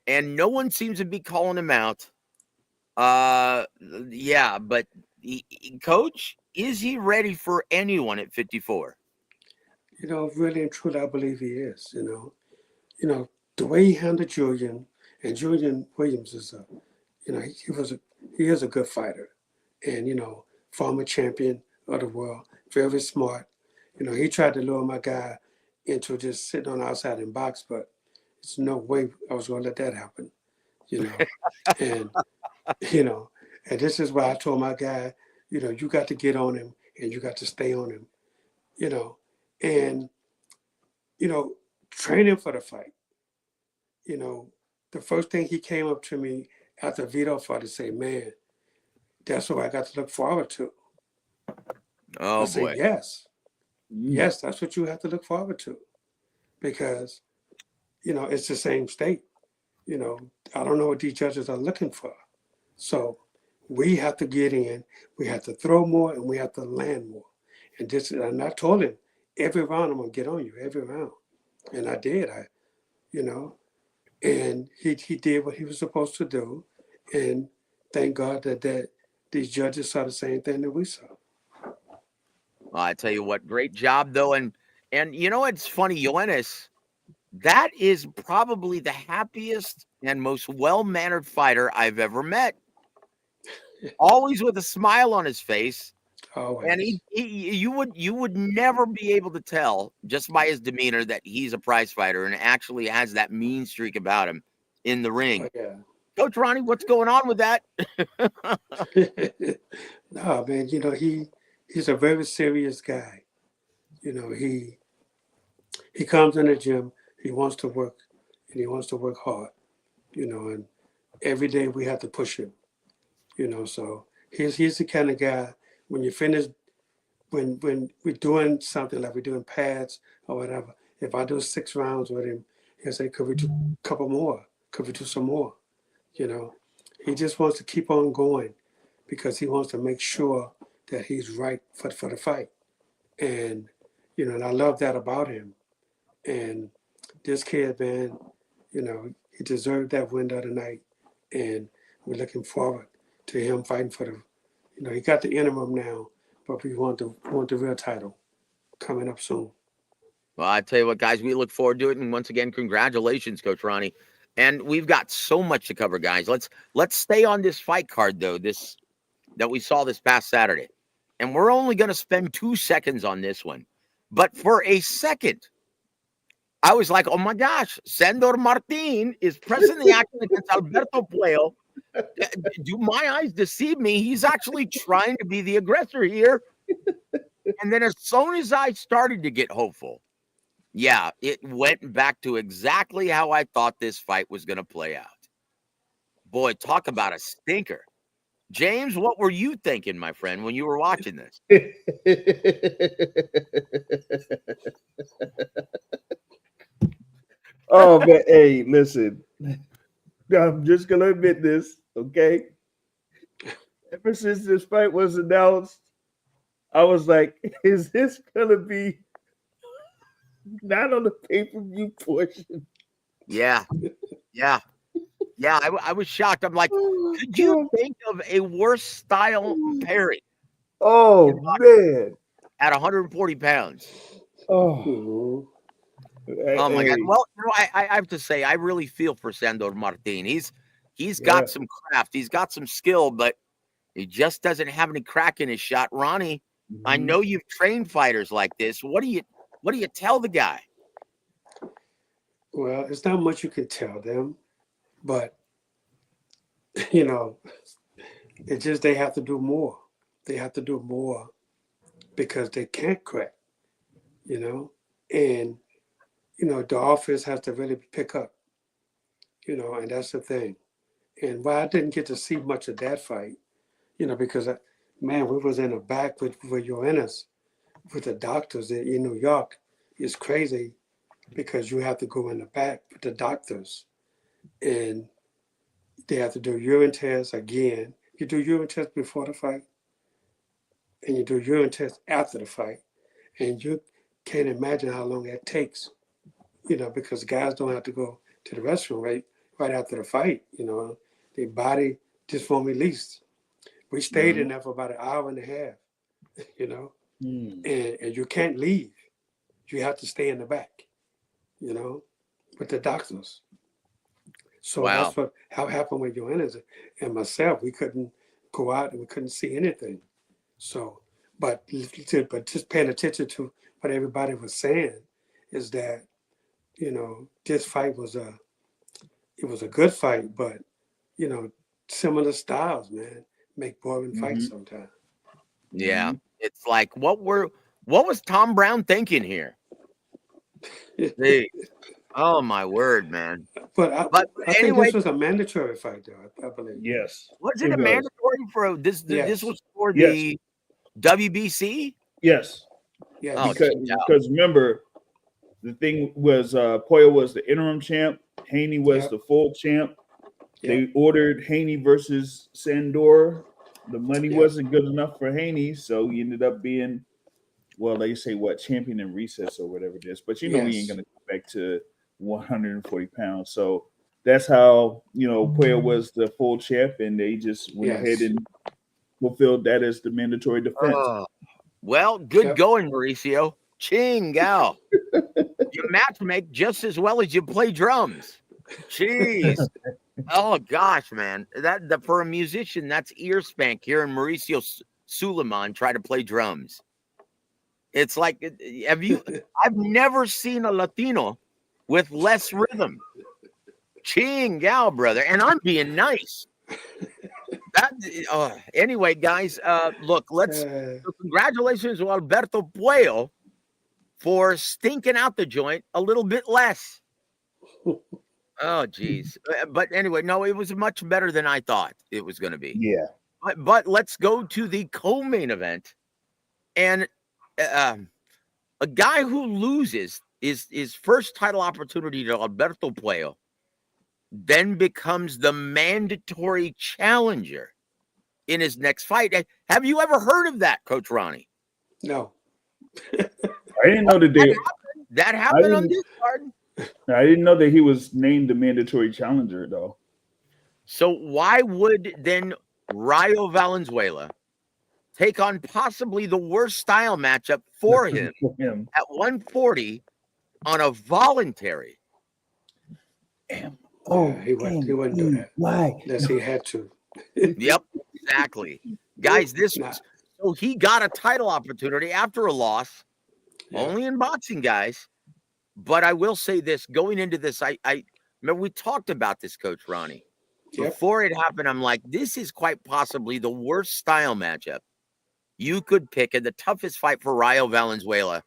and no one seems to be calling him out. Yeah, but Coach, is he ready for anyone at 54? Really and truly, I believe he is. You know the way he handled Julian, and Julian Williams is he is a good fighter, and former champion of the world, very smart. He tried to lure my guy into just sitting on the outside and box, but there's no way I was going to let that happen. And you know, and this is why I told my guy, you got to get on him and you got to stay on him. You know, and you know, training for the fight. You know, the first thing he came up to me after Vito fought to say, "Man, that's what I got to look forward to." I Oh said, boy. "Yes, Mm. yes, that's what you have to look forward to," because it's the same state. I don't know what these judges are looking for, so we have to get in. We have to throw more and we have to land more. And I told him every round I'm gonna get on you every round, and I did. You know, and he did what he was supposed to do, and thank God that these judges saw the same thing that we saw. Well, I tell you what, great job though, and it's funny, Yoenis, that is probably the happiest and most well-mannered fighter I've ever met. Always with a smile on his face, and Always. you would never be able to tell just by his demeanor that he's a prize fighter and actually has that mean streak about him in the Oh ring. yeah. Coach Ronnie, what's going on with that? No, man. He's a very serious guy. He comes in the gym. He wants to work, and he wants to work hard. And every day we have to push him. So he's the kind of guy when you finish when we're doing something like we're doing pads or whatever. If I do 6 rounds with him, he'll say, "Could we do a couple more? Could we do some more?" You know, he just wants to keep on going because he wants to make sure that he's right for the fight. And and I love that about him. And this kid, man, he deserved that win the other night, and we're looking forward to him fighting for the. He got the interim now, but we want the real title coming up soon. Well, I tell you what, guys, we look forward to it, and once again, congratulations, Coach Ronnie. And we've got so much to cover, guys. Let's stay on this fight card though. This that we saw this past Saturday, and we're only going to spend 2 seconds on this one. But for a second, I was like, "Oh my gosh, Sandor Martin is pressing the action against Alberto Puello." Do my eyes deceive me? He's actually trying to be the aggressor here. And then as soon as I started to get hopeful, yeah, it went back to exactly how I thought this fight was going to play out. Boy, talk about a stinker. James, what were you thinking, my friend, when you were watching this? Oh man, hey, listen. I'm just gonna admit this, okay? Ever since this fight was announced, I was like, is this gonna be not on the pay-per-view portion? Yeah, yeah, yeah. I was shocked. I'm like, Oh, could you God. think of a worse style pairing Oh man. at 140 pounds? Oh, Mhm. Oh my God. hey, Well, I have to say, I really feel for Sandor Martin. He's yeah. got some craft, he's got some skill, but he just doesn't have any crack in his shot. Ronnie, I Mhm. know you've trained fighters like this. What do you tell the guy? Well, it's not much you can tell them, but you know, it's just they have to do more. They have to do more because they can't crack. You know, and the offense has to really pick up. And that's the thing. And why I didn't get to see much of that fight, because man, we was in the back with Joannis, with the doctors in New York, is crazy because you have to go in the back with the doctors and they have to do urine tests again. You do urine tests before the fight and you do urine tests after the fight. And you can't imagine how long that takes, because guys don't have to go to the restroom right after the fight, Their body just won't release. We stayed in there for about an hour and a half, and you can't leave. You have to stay in the back, with the doctors. So Wow. that's how happened with Johannes and myself. We couldn't go out and we couldn't see anything. So, but just paying attention to what everybody was saying is that, this fight was a good fight, but similar styles, man, make boring fights sometimes. Yeah. It's like what was Tom Brown thinking here? Hey, oh my word, man. But I think anyway, this was a mandatory fight, though. I believe. Yes. was it a mandatory for this? Yes. This was for Yes. the WBC. Yes. Yes. Oh, Because remember, the thing was Poyo was the interim champ. Haney was the full champ. They ordered Haney versus Sandor. The money wasn't good enough for Haney, so he ended up being, well, they say what, champion in recess or whatever it is. But we ain't gonna go back to 140 pounds. So that's how Poyo was the full champ, and they just went ahead and fulfilled that as the mandatory defense. Well, good going, Mauricio. Ching Gao. You match make just as well as you play drums. Jeez. Oh gosh, man. That for a musician, that's ear spank hearing Mauricio Suleiman try to play drums. It's like, I've never seen a Latino with less rhythm. Ching Gao, brother. And I'm being nice. Anyway, guys, look, congratulations to Alberto Puello for stinking out the joint a little bit less. Oh, geez. But anyway, no, it was much better than I thought it was going to be. Yeah. But let's go to the co-main event. And a guy who loses his first title opportunity to Alberto Puello then becomes the mandatory challenger in his next fight. Have you ever heard of that, Coach Ronnie? No. I didn't know that happened on this card. I didn't know that he was named the mandatory challenger, though. So why would then Rayo Valenzuela take on possibly the worst style matchup for him at 140 on a voluntary? He wouldn't do that. Why? Unless he had to. Yep, exactly. Guys, so he got a title opportunity after a loss, only in boxing, guys. But I will say this, going into this, I remember we talked about this, Coach Ronnie. Before it happened, I'm like, this is quite possibly the worst style matchup you could pick and the toughest fight for Rayo Valenzuela.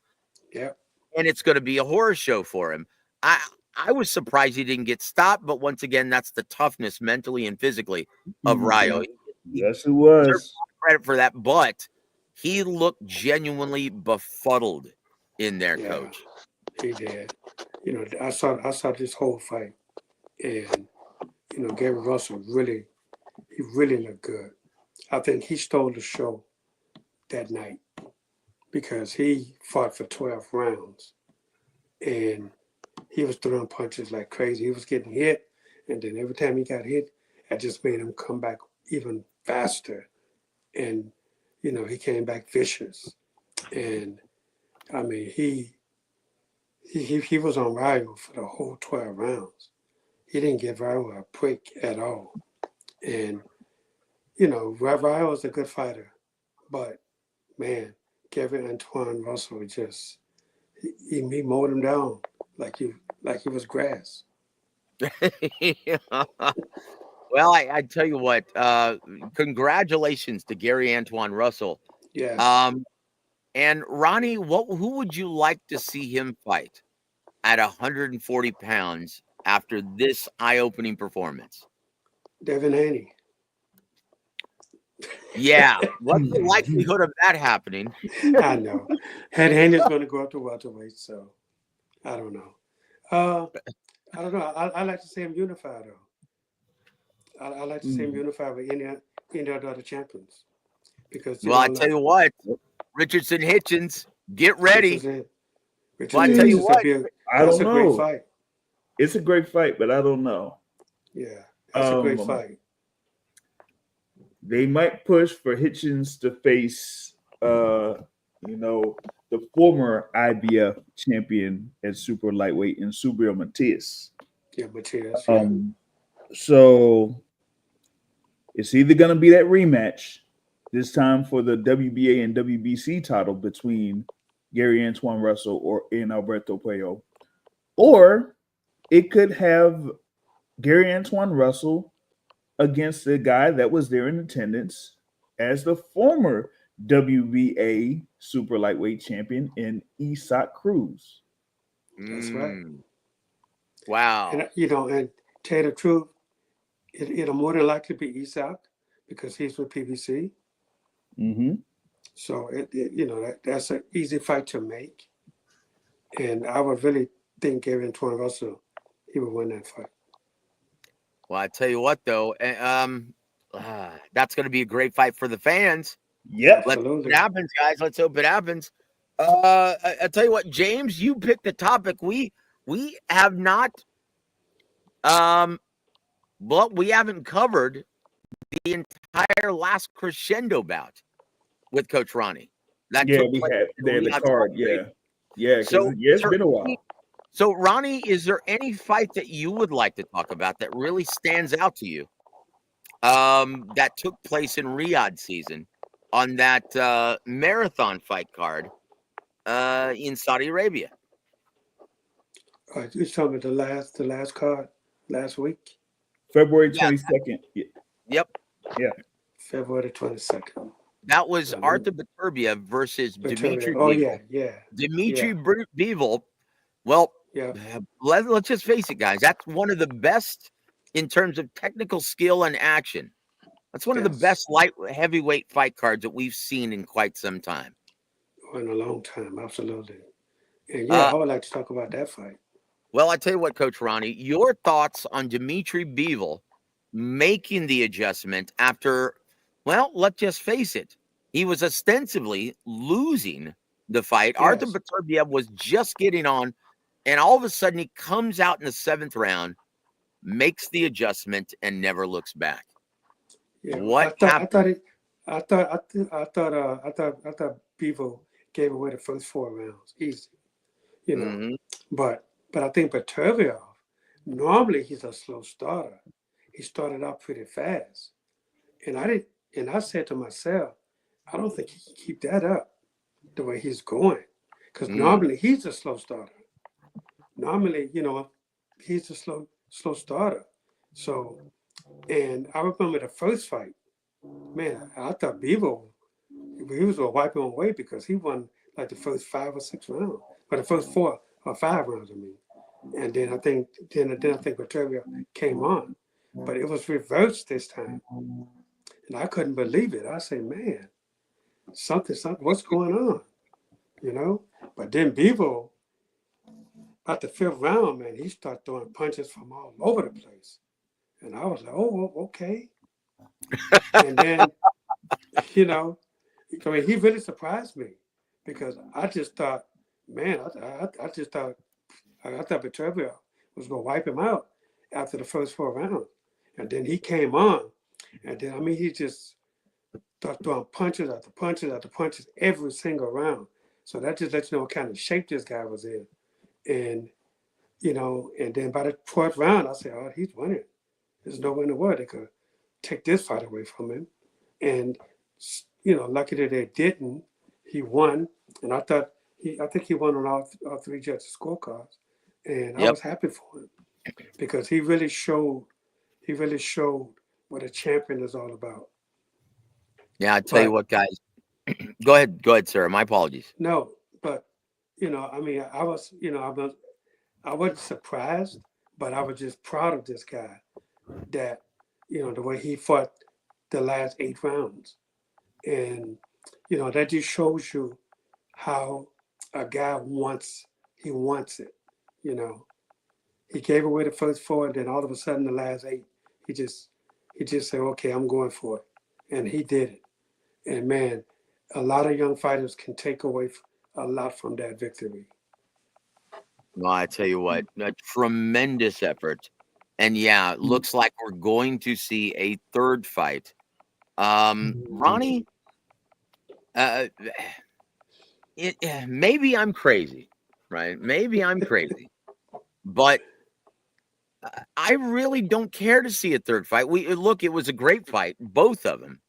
Yeah. And it's going to be a horror show for him. I was surprised he didn't get stopped, but once again, that's the toughness mentally and physically of Rayo. Yes, it was. Credit for that, but he looked genuinely befuddled in there, Coach. He did. I saw this whole fight, and Gary Russell really looked good. I think he stole the show that night because he fought for 12 rounds, and he was throwing punches like crazy. He was getting hit, and then every time he got hit, it just made him come back even faster. And he came back vicious, and I mean he was on Rayo for the whole 12 rounds. He didn't give Rayo a break at all. And, Rayo is a good fighter. But, man, Kevin Antoine Russell just, he mowed him down like he was grass. Well, I tell you what, congratulations to Gary Antoine Russell. Yes. And Ronnie, who would you like to see him fight at 140 pounds after this eye-opening performance? Devin Haney. Yeah. What's the likelihood of that happening? I know. Haney's going to go up to welterweight, so. I don't know. I don't know. I like to see him unified though. I like to see him Mm. unified with any of the other champions because Well, I tell like you what, Richardson Hitchens, get ready. Richardson, Well, I Richardson tell you Hitchens will what, be I that's don't a great know. fight. It's a great fight, but I don't know. Yeah, that's a great Um, fight. they might push for Hitchens to face, you know, the former IBF champion at super lightweight in Subriel Matias. Yeah, Matias. Yeah, Um, so it's either going to be that rematch this time for the WBA and WBC title between Gary Antoine Russell or in Alberto Puello, or it could have Gary Antoine Russell against the guy that was there in attendance as the former WBA super lightweight champion in Isak Cruz. that's right. mm, wow. And and tell you the truth, it'll more than likely be Isak because he's with PBC. Mm-hmm. So that's an easy fight to make, and I would really think Gary Antoine Russell he would win that fight. Well, I tell you what, though, that's going to be a great fight for the fans. Yep. Let's hope it Absolutely. happens, guys. Let's hope it happens. I tell you what, James, you picked the topic. We have not, um, well, we haven't covered the entire last crescendo bout with Coach Ronnie that Yeah, took we place had in there the Riyadh, card. Saudi Yeah. Arabia. Yeah, because So, it's been a while. Ronnie, is there any fight that you would like to talk about that really stands out to you? That took place in Riyadh season on that marathon fight card in Saudi Arabia. You're talking about the last card last week, February Yeah, 22nd. yep. Yeah. February 22nd. That was Let me Arthur Baturbia versus Batavia. Dimitri Oh yeah, Bivol. yeah, Dimitri yeah, Bivol, well, yeah. let's just face it, guys. That's one of the best in terms of technical skill and action. That's one of the Yes, best light heavyweight fight cards that we've seen in quite some time. in a long time, absolutely. And yeah, Uh, I would like to talk about that fight. well, I tell you what, Coach Ronnie, your thoughts on Dimitri Bivol making the adjustment after, well, let's just face it, he was ostensibly losing the fight. Arthur Yes, Beterbiev was just getting on, and all of a sudden he comes out in the 7th round, makes the adjustment, and never looks back. yeah. What I thought happened? it. I thought I, th- I thought Bevo gave away the first 4 rounds easy, you know. Hmm. But I think Batavia, normally he's a slow starter. He started out pretty fast, and I didn't. And I said to myself, I don't think he can keep that up the way he's going, because Mm. normally he's a slow starter. Normally, he's a slow starter. So, and I remember the first fight. Man, I thought Bevo he was gonna wipe him away because he won like the first 5 or 6 rounds, but the first 4 or 5 rounds, I mean. And then I think Batavia came on, but it was reversed this time, and I couldn't believe it. I say, man, something, what's going on, you know? But then Bevo, at the 5th round, man, he started throwing punches from all over the place, and I was like, oh, okay. And then, you know, I mean, he really surprised me because I just thought, man, I just thought I thought Petrevia was going to wipe him out after the first 4 rounds, and then he came on, and then I mean he just started throwing punches after punches after punches every single round. So that just lets you know what kind of shape this guy was in, and and then by the 12th round, I said, oh, he's winning. There's no way in the world they could take this fight away from him, and lucky that they didn't. He won, and I think he won on all three judges' scorecards, and I Yep. was happy for him because he really showed what a champion is all about. Yeah, I tell you But what, guys. Go ahead, sir. My apologies. no, but I mean, I wasn't surprised, but I was just proud of this guy that the way he fought the last 8 rounds, and that just shows you how a guy wants it. You know, he gave away the first four, and then all of a sudden, the last eight, he just said, "Okay, I'm going for it," and he did it. And man, a lot of young fighters can take away a lot from that victory. Well, I tell you what, a tremendous effort. And yeah, it looks like we're going to see a third fight. Ronnie, uh, maybe I'm crazy, right? Maybe I'm crazy, but I really don't care to see a third fight. Look, it was a great fight, both of them,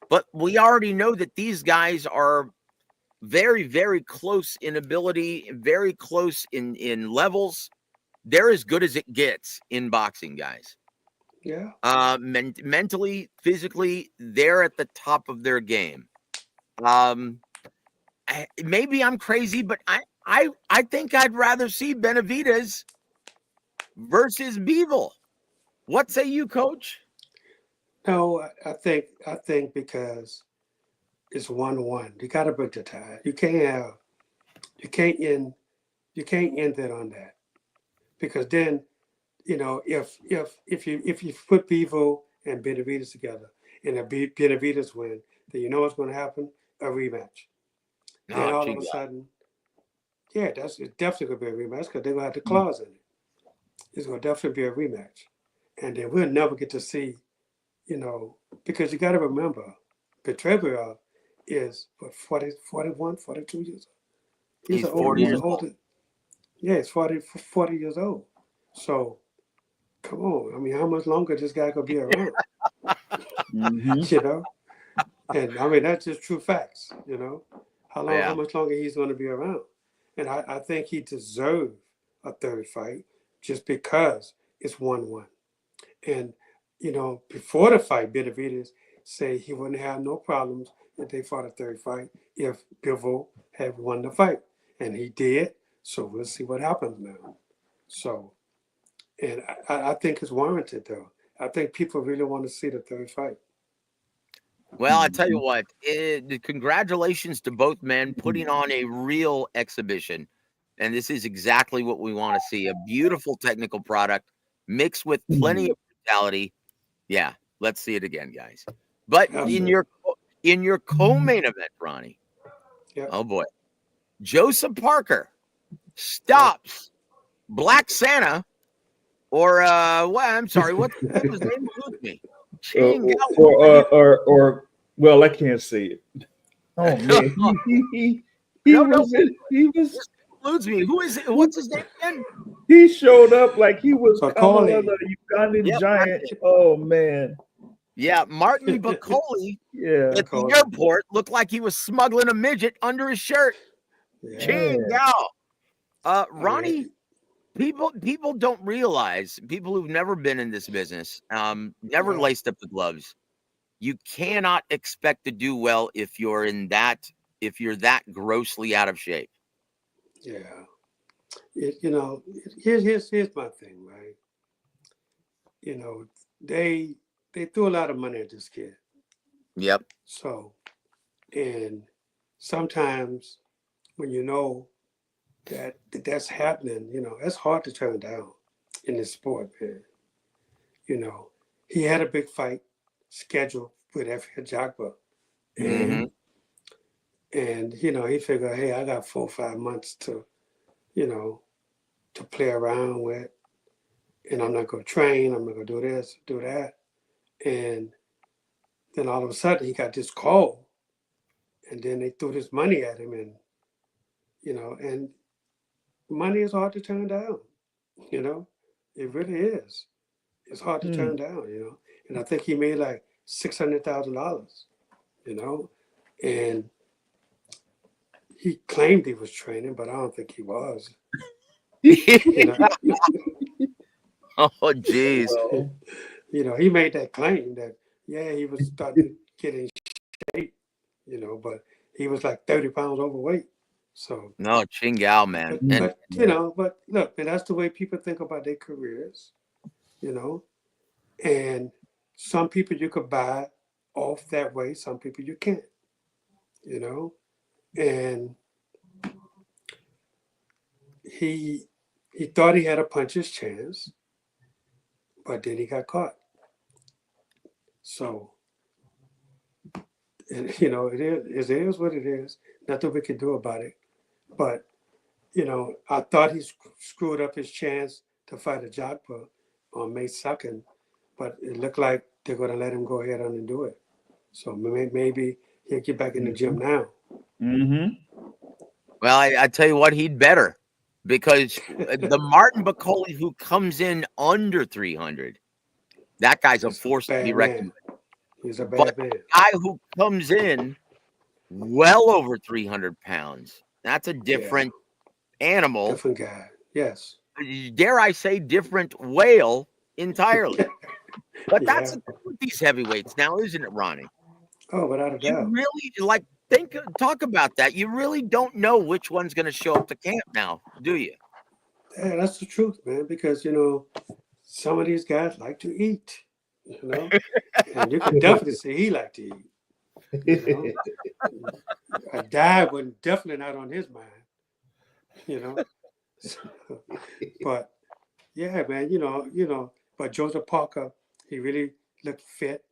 but we already know that these guys are very, very close in ability, very close in levels. They're as good as it gets in boxing, guys. Yeah. Mentally, physically, they're at the top of their game. Maybe I'm crazy, but I think I'd rather see Benavidez versus Beevil. What say you, Coach? No, I think because it's 1-1. You got to break the tie. You can't end it on that, because then, if you put Bevo and Benavidez together and if Benavidez win, then you know what's going to happen? A rematch. Then Oh, all of gee, a sudden, yeah, it's definitely going to be a rematch because they're going to have the Mm. clause in it. It's going to definitely be a rematch, and then we'll never get to see, because you got to remember, Petrevia is what 40, 41, 42 years old. he's 40 He's years an old. older. Yeah, he's 40 years old. So come on. I mean, how much longer this guy gonna be around? Mhm. You know? And I mean that's just true facts, how Yeah. much longer he's gonna be around. And I think he deserved a third fight just because it's 1-1. And before the fight, Benavidez said he wouldn't have no problems if they fought a third fight if Bivol had won the fight. And he did. So we'll see what happens now. So, and I think it's warranted though. I think people really want to see the third fight. Well, I tell you what, congratulations to both men putting Mhm. on a real exhibition. And this is exactly what we want to see, a beautiful technical product mixed with plenty Mhm. of brutality. Yeah, let's see it again, guys. But Absolutely. in your co-main event, Ronnie, Yep. oh boy, Joseph Parker Yep. stops Black Santa, or well, I'm sorry, what was his name? Eludes me. Ching Or well, I can't say it. Oh man, he no, no, was in, he was this eludes me. Who is it? What's his name again? he showed up like he was Kamala Macaulay. the Ugandan Yep, that's giant. it. Oh man, Yeah, Martin Bacoli yeah, at the Macaulay. airport looked like he was smuggling a midget under his shirt. Yeah. Ching man. Gao. I mean, Ronnie, people don't realize, people who've never been in this business, never yeah. laced up the gloves. You cannot expect to do well if you're that grossly out of shape. Yeah. Here's my thing, right? You know, they they threw a lot of money at this kid. Yep. So, and sometimes when you know that's happening, that's hard to turn down in this sport, man. You know, he had a big fight scheduled with F. Jagba, Mm-hmm. and he figured, hey, I got 4 or 5 months you know to play around with, and I'm not going to train. I'm not going to do this, do that, and then all of a sudden he got this call, and then they threw this money at him, and and money is hard to turn down. You know, it really is. It's hard to Hmm. turn down. And I think he made like $600,000. You know, and he claimed he was training, but I don't think he was. You know, Oh, geez. Well, he made that claim that yeah he was starting to get in shape. But he was like 30 pounds overweight. So, No, Chingao, man. but And but you yeah. know, but look, and that's the way people think about their careers. You know, and some people you could buy off that way. Some people you can't. You know, and he he thought he had a puncher's chance, but then he got caught. So, and it is what it is. Nothing we can do about it. But I thought he screwed up his chance to fight a Jogpa on May 2nd, but it looked like they're going to let him go ahead on and do it. So maybe he'll get back in the gym now. Mm-hmm. Well, I tell you what, he'd better, because the Martin Bacoli who comes in under 300, that guy's a force to be Bad reckoned man. with. He's a But bad man. the guy who comes in well over 300 pounds, that's a different animal. Different guy. Yes. Dare I say, different whale entirely. But that's Yeah. the thing with these heavyweights now, isn't it, Ronnie? Oh, without a You doubt. really talk about that. You really don't know which one's going to show up to camp now, do you? Yeah, that's the truth, man. Because some of these guys like to eat. And you can definitely see he liked to eat. A diet was definitely not on his mind. So, but yeah, man, but Joseph Parker, he really looked fit.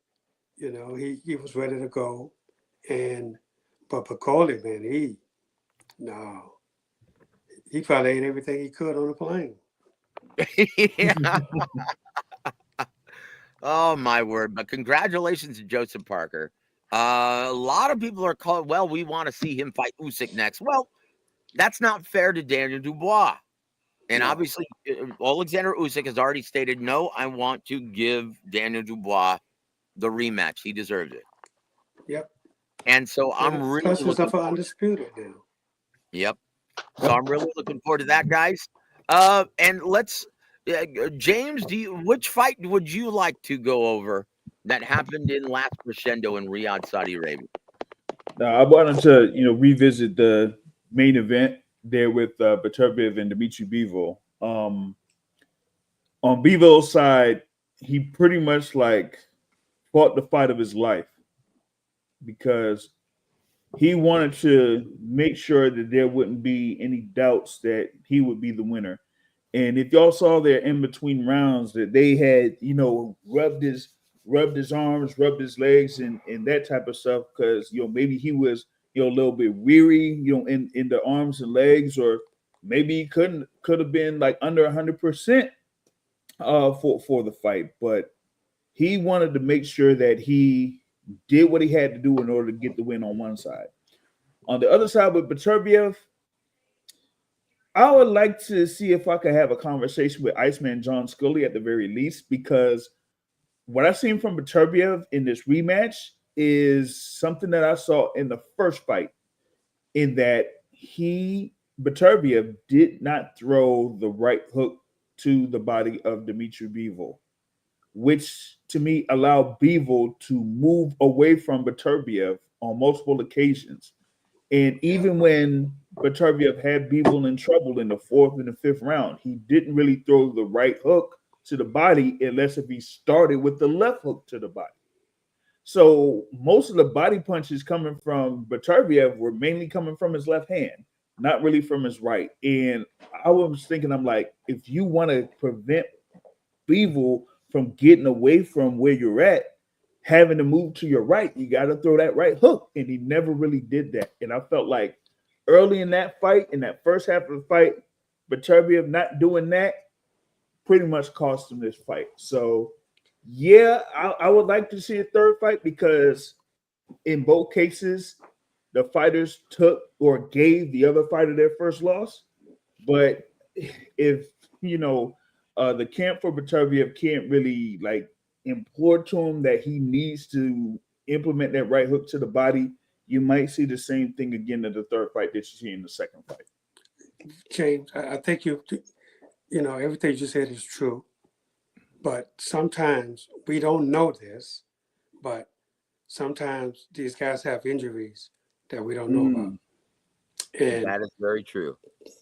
He was ready to go. But Bacoli, man, he probably ate everything he could on the plane. Yeah. Oh my word! But congratulations to Joseph Parker. A lot of people are calling. Well, we want to see him fight Usyk next. Well, that's not fair to Daniel Dubois. And No. obviously, Alexander Usyk has already stated, no, I want to give Daniel Dubois the rematch. He deserves it. Yep. And so I'm really Plus, he's looking up for forward. undisputed now. Yep. So I'm really looking forward to that, guys. And let's, James, which fight would you like to go over that happened in last crescendo in Riyadh, Saudi Arabia? I wanted to, revisit the main event there with Beterbiev and Dmitry Bivol. On Bivol's side, he pretty much fought the fight of his life because he wanted to make sure that there wouldn't be any doubts that he would be the winner. And if y'all saw their in between rounds that they had, rubbed his arms, rubbed his legs, and that type of stuff, because maybe he was a little bit weary, in the arms and legs, or maybe he could have been under 100% for the fight, but he wanted to make sure that he did what he had to do in order to get the win on one side. On the other side with Beterbiev, I would like to see if I could have a conversation with Iceman John Scully at the very least, because what I've seen from Beterbiev in this rematch is something that I saw in the first fight, in that Beterbiev did not throw the right hook to the body of Dmitry Bivol, which to me allowed Bivol to move away from Beterbiev on multiple occasions. And even when Beterbiev had Bivol in trouble in the fourth and the fifth round, he didn't really throw the right hook to the body unless if he started with the left hook to the body. So most of the body punches coming from Beterbiev were mainly coming from his left hand, not really from his right. And I was thinking, I'm like, if you want to prevent Bivol from getting away from where you're at, having to move to your right, you got to throw that right hook. And he never really did that. And I felt like early in that fight, in that first half of the fight, Beterbiev not doing that pretty much cost him this fight. So, yeah, I would like to see a third fight, because in both cases, the fighters took or gave the other fighter their first loss. But if, the camp for Beterbiev can't really implore to him that he needs to implement that right hook to the body, you might see the same thing again in the third fight that you see in the second fight. James, I think everything you said is true, but sometimes we don't know this, but sometimes these guys have injuries that we don't know about. And that is very true.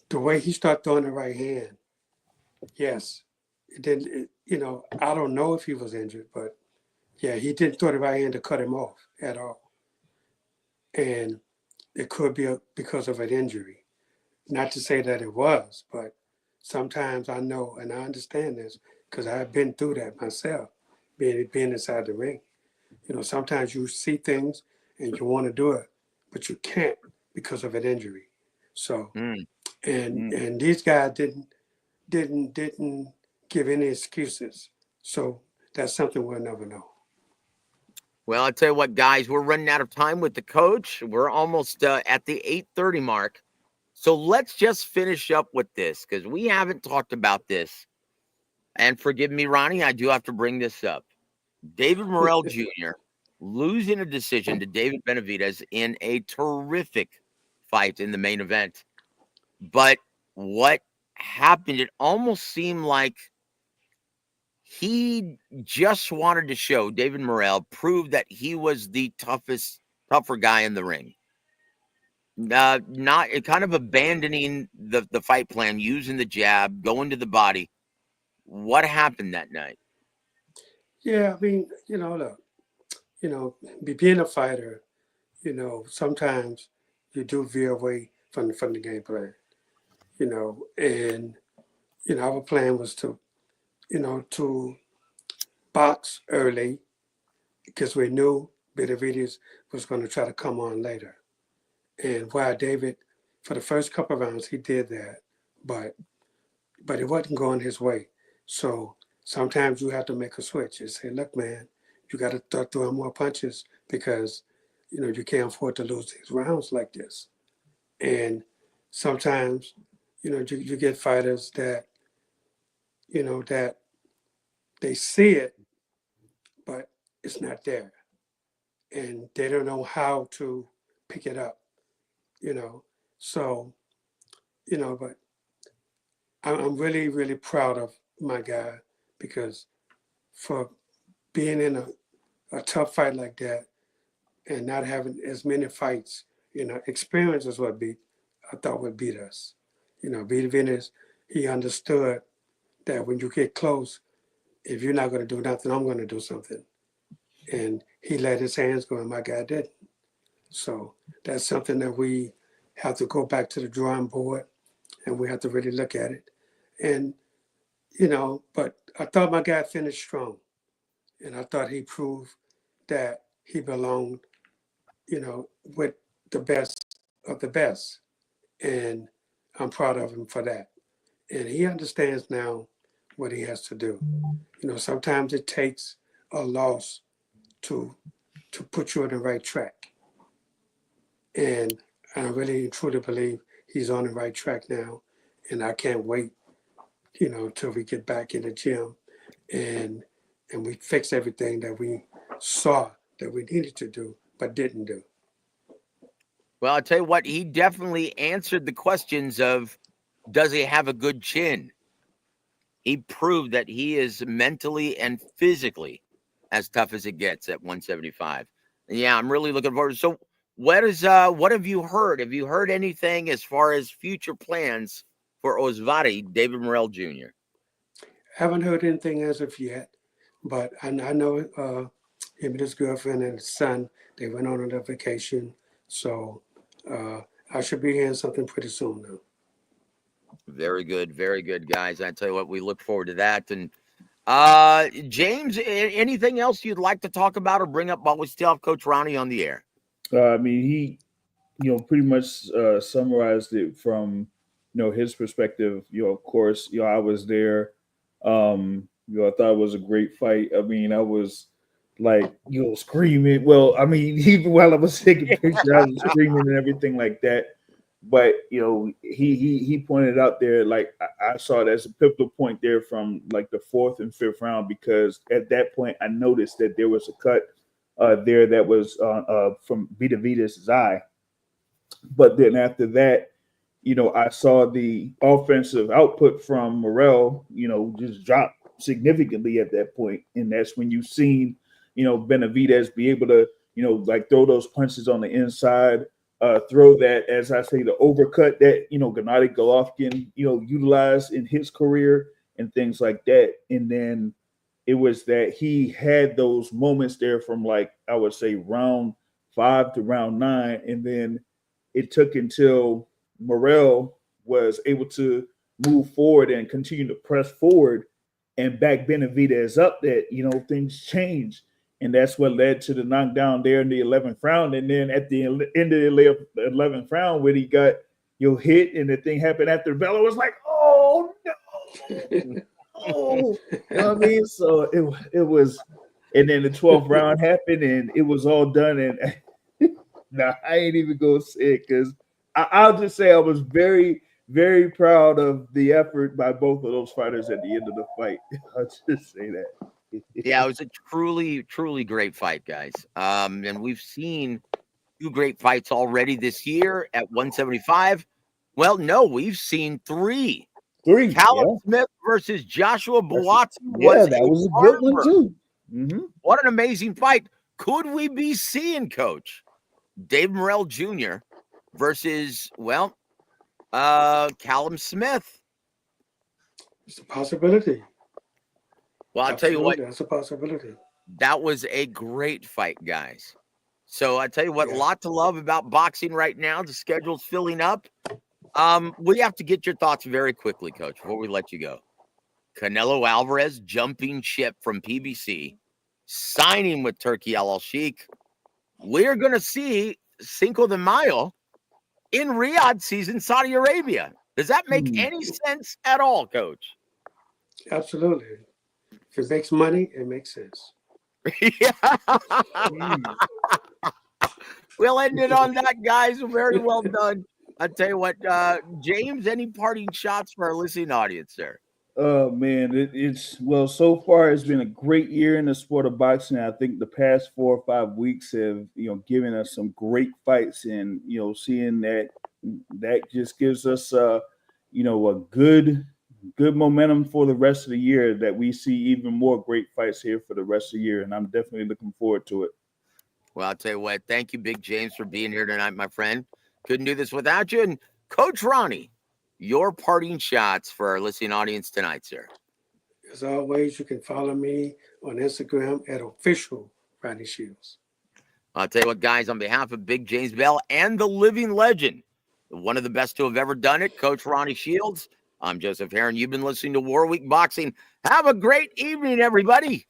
The way he started throwing the right hand, yes, it didn't. I don't know if he was injured, but yeah, he didn't throw the right hand to cut him off at all, and it could be because of an injury. Not to say that it was, but sometimes I know and I understand this because I've been through that myself, being inside the ring. Sometimes you see things and you want to do it, but you can't because of an injury. So Mm, and these guys didn't give any excuses. So that's something we'll never know. well, I'll tell you what, guys, we're running out of time with the coach. We're almost at the 8:30 mark. So let's just finish up with this because we haven't talked about this. And forgive me, Ronnie, I do have to bring this up. David Morrell Jr. losing a decision to David Benavidez in a terrific fight in the main event. But what happened, it almost seemed like he just wanted to show David Morrell, prove that he was the tougher guy in the ring. Not kind of abandoning the fight plan, using the jab, going to the body. What happened that night? Yeah, I mean, look, being a fighter, sometimes you do veer away from the game plan, and our plan was to box early because we knew Benavidez was going to try to come on later. And while David, for the first couple of rounds, he did that, but it wasn't going his way. So sometimes you have to make a switch and say, look, man, you got to start throwing more punches because you can't afford to lose these rounds like this. And sometimes you get fighters that that they see it, but it's not there, and they don't know how to pick it up. You know, so but I'm really really proud of my guy because for being in a tough fight like that and not having as many fights, experience is what I thought would beat us. Beat Venus, he understood that when you get close, if you're not going to do nothing, I'm going to do something. And he let his hands go, and my guy didn't. So that's something that we have to go back to the drawing board, and we have to really look at it. And but I thought my guy finished strong, and I thought he proved that he belonged, with the best of the best, and I'm proud of him for that. And he understands now what he has to do. Sometimes it takes a loss to put you on the right track. And I really and truly believe he's on the right track now. And I can't wait, till we get back in the gym and we fix everything that we saw that we needed to do but didn't do. Well, I'll tell you what, he definitely answered the questions of does he have a good chin? He proved that he is mentally and physically as tough as it gets at 175. And yeah, I'm really looking forward. So what have you heard? Have you heard anything as far as future plans for Osvati, David Morrell Jr.? Haven't heard anything as of yet, but I know him and his girlfriend and his son, they went on a vacation. So I should be hearing something pretty soon now. Very good, guys. I tell you what, we look forward to that. And James, anything else you'd like to talk about or bring up while we still have Coach Ronnie on the air? I mean, he, pretty much summarized it from, his perspective. Of course, I was there. I thought it was a great fight. I mean, I was like, screaming. Well, I mean, even while I was taking pictures, I was screaming and everything like that. But he pointed out there, like I saw it as a pivotal point there from like the fourth and fifth round, because at that point I noticed that there was a cut there that was from Benavidez's eye. But then after that, I saw the offensive output from Morrell, just drop significantly at that point. And that's when you've seen, Benavidez be able to, like throw those punches on the inside, throw that, as I say, the overcut that, Gennady Golovkin, utilized in his career and things like that. And then it was that he had those moments there from, like, I would say round 5 to round 9. And then it took until Morrell was able to move forward and continue to press forward and back Benavidez up, that, things change. And that's what led to the knockdown there in the 11th round. And then at the end of the 11th round, when he got hit and the thing happened after the bell, it was like, oh, no. Oh, you know what I mean? So it was, and then the 12th round happened and it was all done. And nah, I ain't even going to say it, because I'll just say I was very, very proud of the effort by both of those fighters at the end of the fight. I'll just say that. Yeah, it was a truly, truly great fight, guys. And we've seen 2 great fights already this year at 175. Well, no, we've seen 3. Callum Smith versus Joshua W.A.W. That was a good one too. Mm-hmm. What an amazing fight. Could we be seeing, Coach, Dave Morrell Jr. versus, Callum Smith? It's a possibility. Well, I'll tell you what, that's a possibility. that was a great fight, guys. So I tell you what, a lot to love about boxing right now. The schedule's filling up. We have to get your thoughts very quickly, Coach, before we let you go. Canelo Alvarez jumping ship from PBC, signing with Turkey Al Sheikh. We're going to see Cinco de Mayo in Riyadh, season Saudi Arabia. Does that make any sense at all, Coach? Absolutely. If it makes money, it makes sense. We'll end it on that, guys. Very well done. I tell you what, James, any parting shots for our listening audience, sir? Oh man, so far it's been a great year in the sport of boxing. I think the past 4 or 5 weeks have given us some great fights, and seeing that just gives us a good momentum for the rest of the year, that we see even more great fights here for the rest of the year, and I'm definitely looking forward to it. Well, I'll tell you what, thank you, Big James, for being here tonight, my friend. Couldn't do this without you. And Coach Ronnie, your parting shots for our listening audience tonight, sir. As always, you can follow me on Instagram at official Ronnie Shields. I'll tell you what, guys, on behalf of Big James Bell and the living legend, one of the best to have ever done it, Coach Ronnie Shields, I'm Joseph Herron. You've been listening to War Week Boxing. Have a great evening, everybody.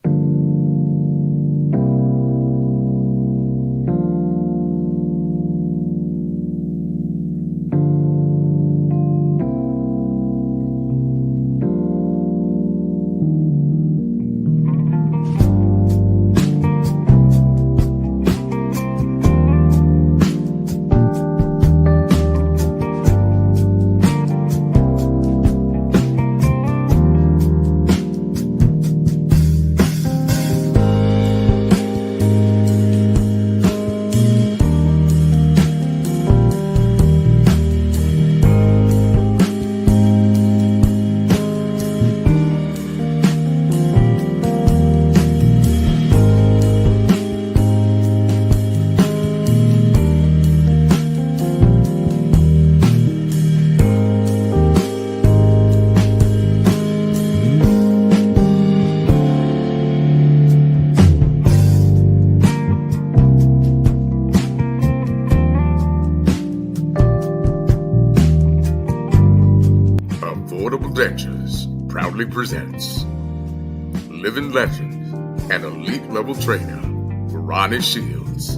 W.A.W. proudly presents living legend and elite level trainer Ronnie Shields.